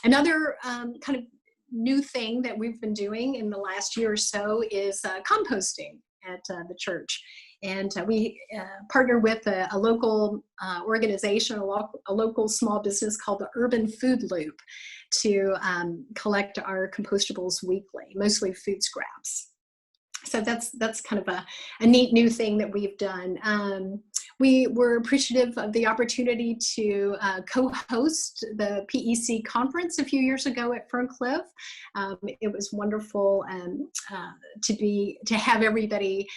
another kind of new thing that we've been doing in the last year or so is composting at the church. And we partner with a local organization, a local small business called the Urban Food Loop to collect our compostables weekly, mostly food scraps. So that's kind of a neat new thing that we've done. We were appreciative of the opportunity to co-host the PEC conference a few years ago at Ferncliff. It was wonderful to have everybody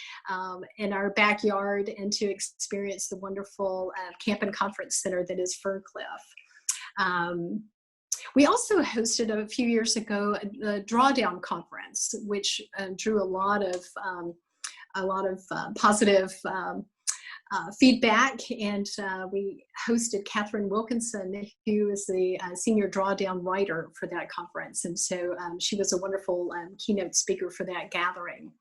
in our backyard and to experience the wonderful camp and conference center that is Ferncliff. We also hosted a few years ago a drawdown conference, which drew a lot of positive feedback, and we hosted Catherine Wilkinson, who is the senior drawdown writer for that conference, and so she was a wonderful keynote speaker for that gathering.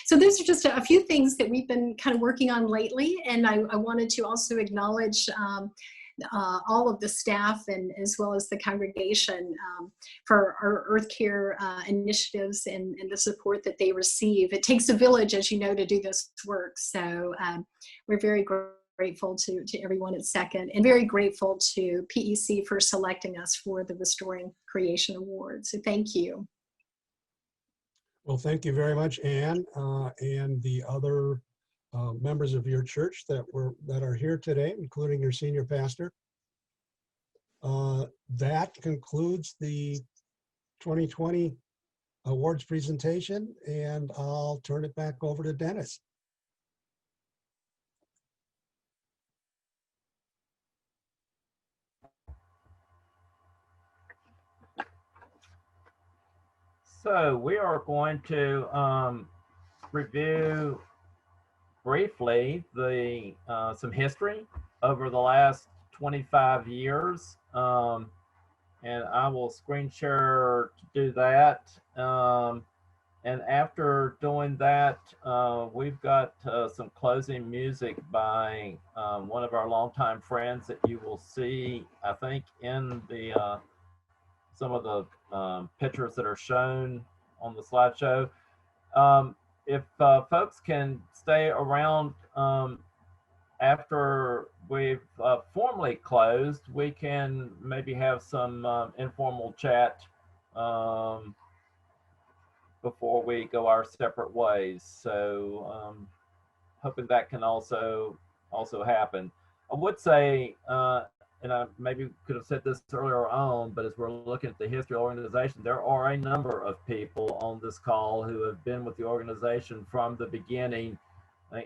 So those are just a few things that we've been kind of working on lately, and I wanted to also acknowledge all of the staff and as well as the congregation for our Earth Care initiatives and the support that they receive. It takes a village, as you know, to do this work. So we're very grateful to everyone at Second, and very grateful to PEC for selecting us for the Restoring Creation Award. So thank you. Well, thank you very much, Anne, and the other members of your church that are here today, including your senior pastor. That concludes the 2020 awards presentation, and I'll turn it back over to Dennis. So we are going to review briefly some history over the last 25 years. And I will screen share to do that. And after doing that, we've got some closing music by one of our longtime friends that you will see, I think, in the some of the pictures that are shown on the slideshow. If folks can stay around after we've formally closed, we can maybe have some informal chat before we go our separate ways. So hoping that can also happen. I would say, and I maybe could have said this earlier on, but as we're looking at the history of the organization, there are a number of people on this call who have been with the organization from the beginning,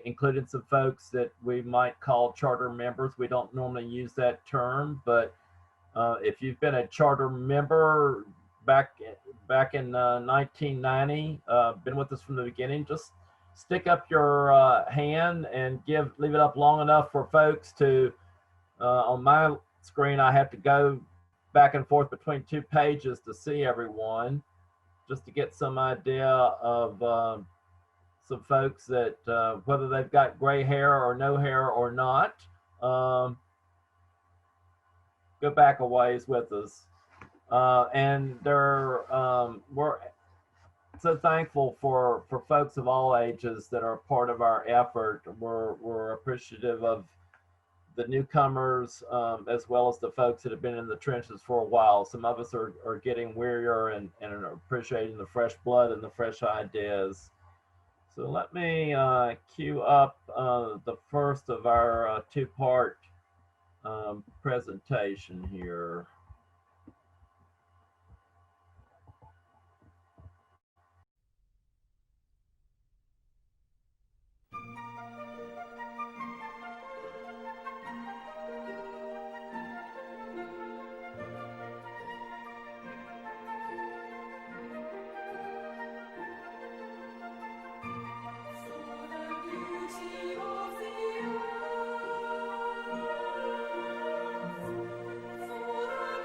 including some folks that we might call charter members. We don't normally use that term, but if you've been a charter member back in 1990, been with us from the beginning, just stick up your hand and leave it up long enough for folks to, on my screen, I have to go back and forth between 2 pages to see everyone, just to get some idea of some folks that, whether they've got gray hair or no hair or not, go back a ways with us. And we're so thankful for folks of all ages that are part of our effort. We're appreciative of the newcomers, as well as the folks that have been in the trenches for a while. Some of us are getting wearier and are appreciating the fresh blood and the fresh ideas. So let me cue up the first of our 2-part presentation here. For the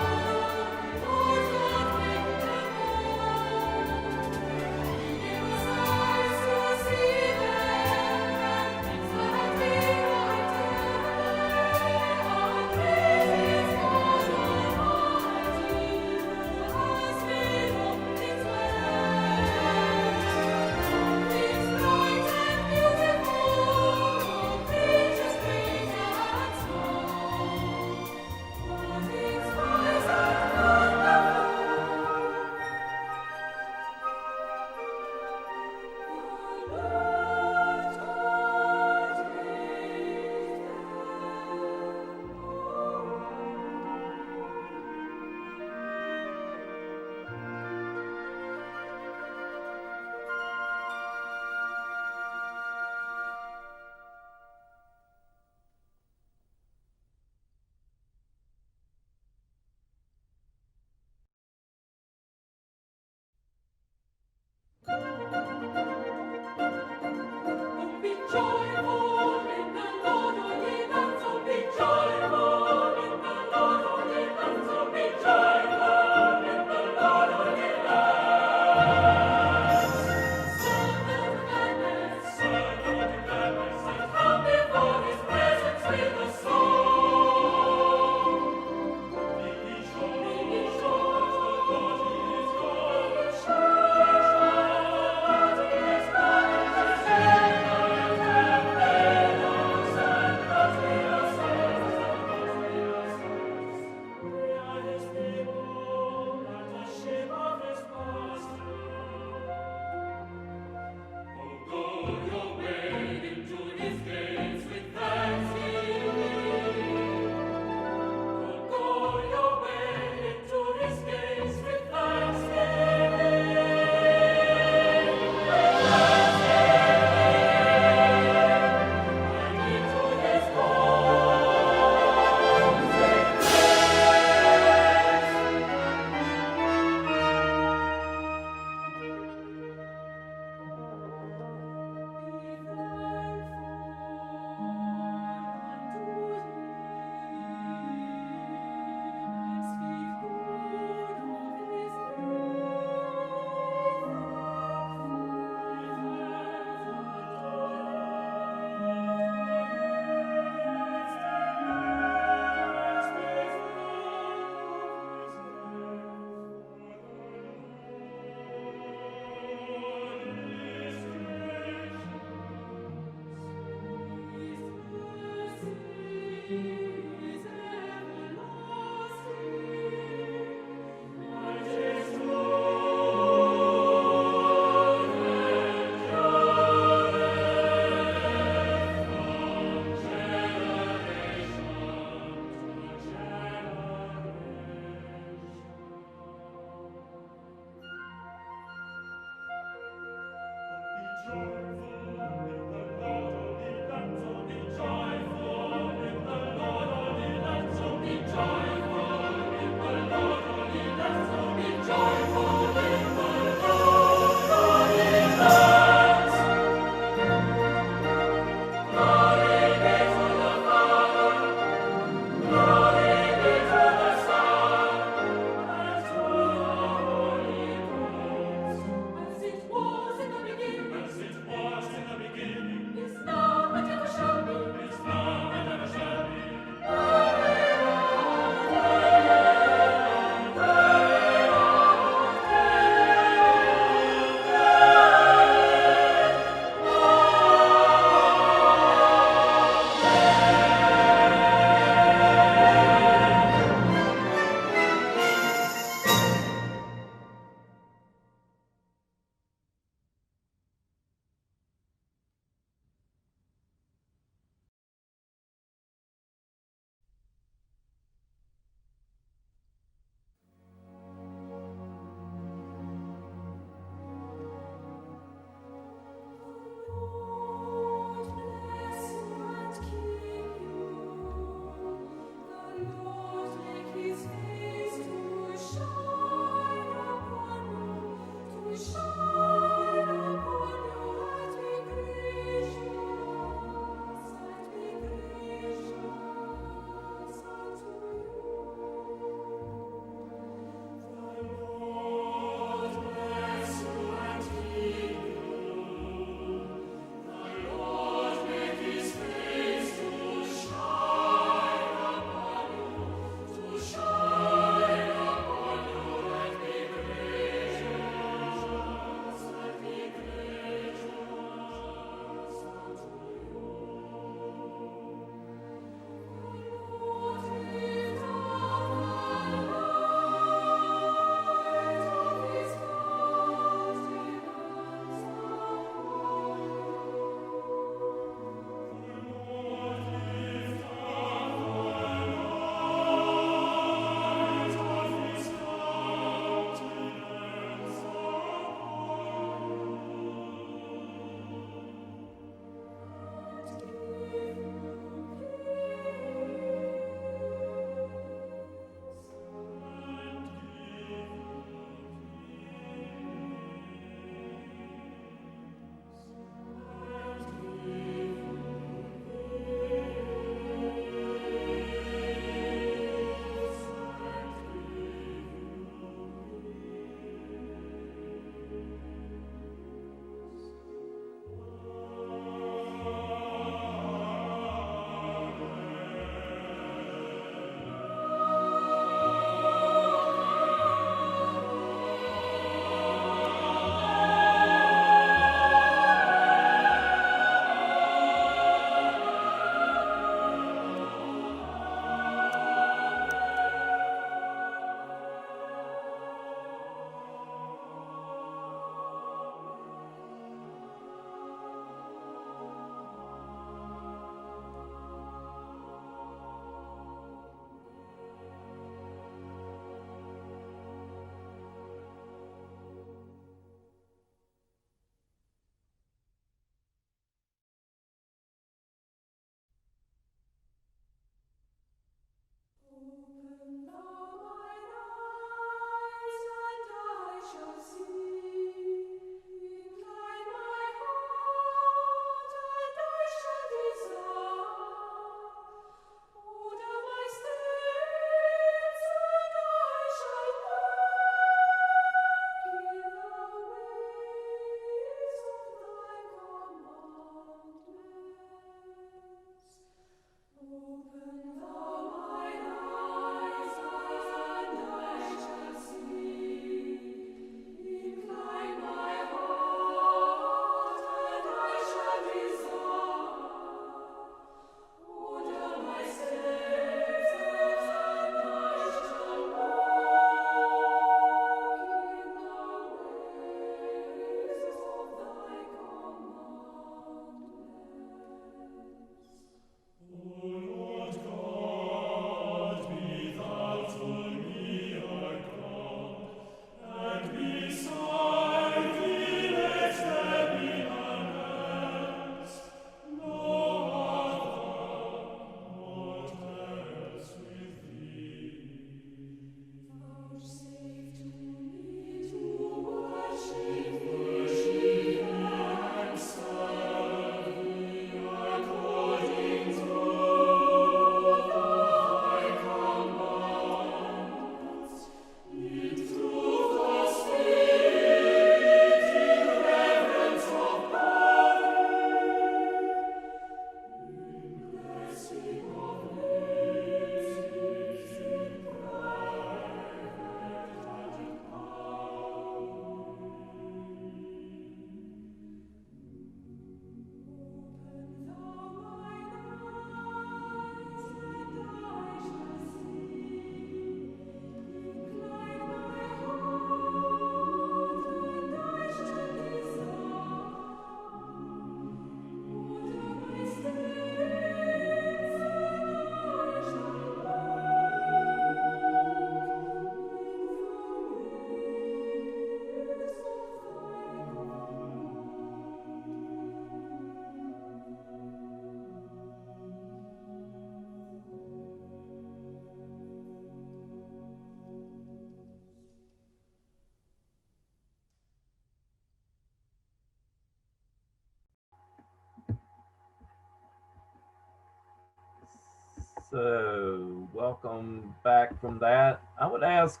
So welcome back from that. I would ask,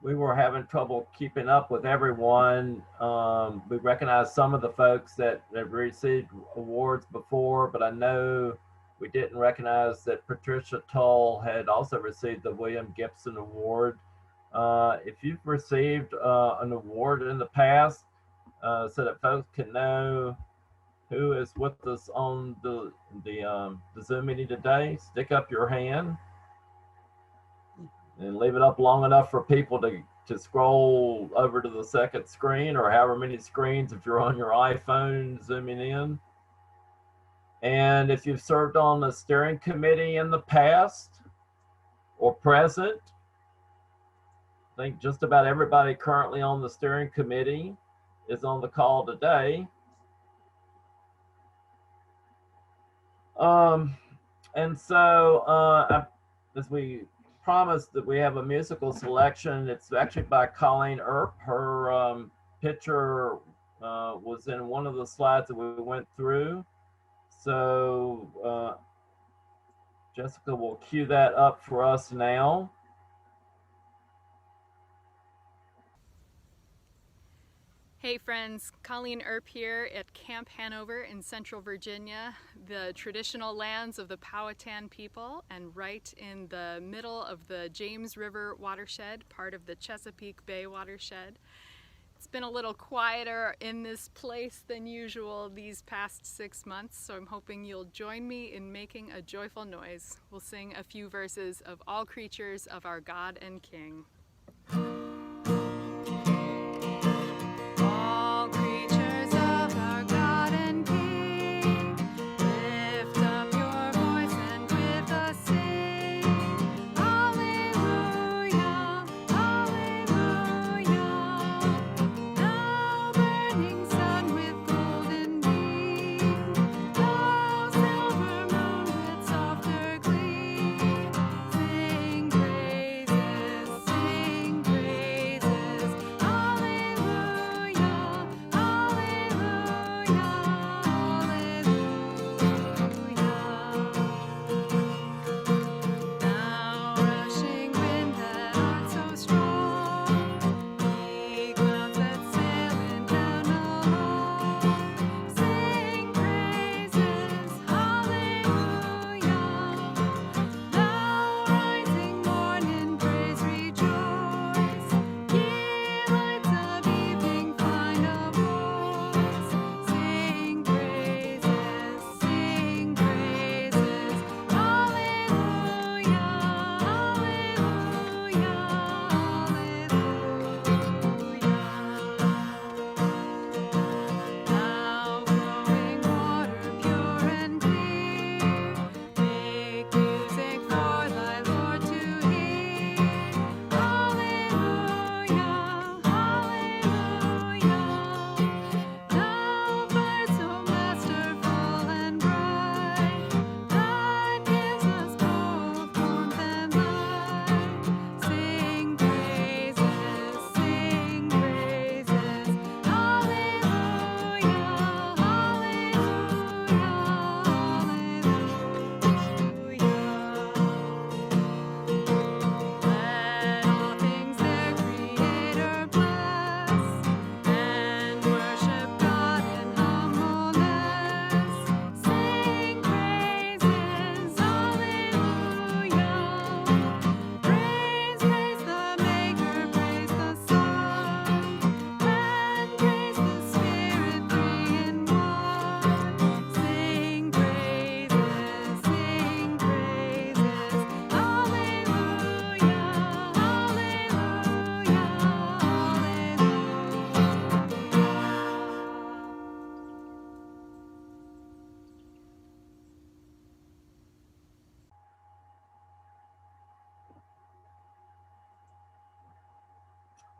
we were having trouble keeping up with everyone. We recognize some of the folks that have received awards before, but I know we didn't recognize that Patricia Tull had also received the William Gibson Award. If you've received an award in the past, so that folks can know who is with us on the Zoom meeting today, stick up your hand and leave it up long enough for people to scroll over to the second screen, or however many screens if you're on your iPhone zooming in. And if you've served on the steering committee in the past or present, I think just about everybody currently on the steering committee is on the call today. And so as we promised that we have a musical selection, it's actually by Colleen Earp. Her picture was in one of the slides that we went through. So Jessica will cue that up for us now. Hey friends, Colleen Earp here at Camp Hanover in Central Virginia, the traditional lands of the Powhatan people, and right in the middle of the James River watershed, part of the Chesapeake Bay watershed. It's been a little quieter in this place than usual these past 6 months, so I'm hoping you'll join me in making a joyful noise. We'll sing a few verses of All Creatures of Our God and King.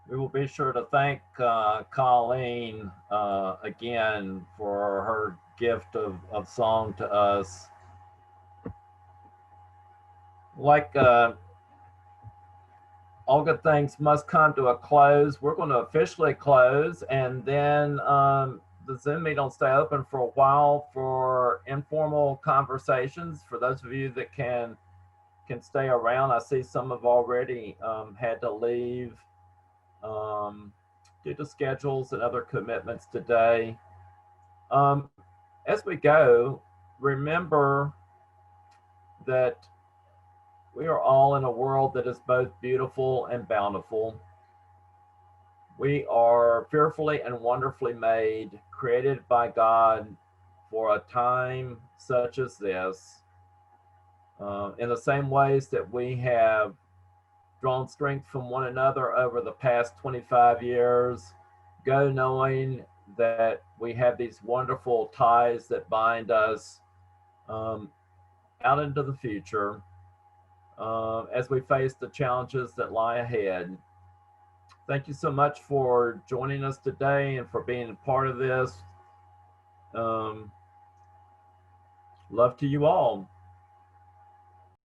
We will be sure to thank Colleen again for her gift of song to us. Like all good things must come to a close. We're going to officially close, and then the Zoom meeting will stay open for a while for informal conversations. For those of you that can stay around, I see some have already had to leave due to schedules and other commitments today. As we go, remember that we are all in a world that is both beautiful and bountiful. We are fearfully and wonderfully made, created by God for a time such as this. In the same ways that we have drawn strength from one another over the past 25 years, go knowing that we have these wonderful ties that bind us out into the future as we face the challenges that lie ahead. Thank you so much for joining us today and for being a part of this. Love to you all.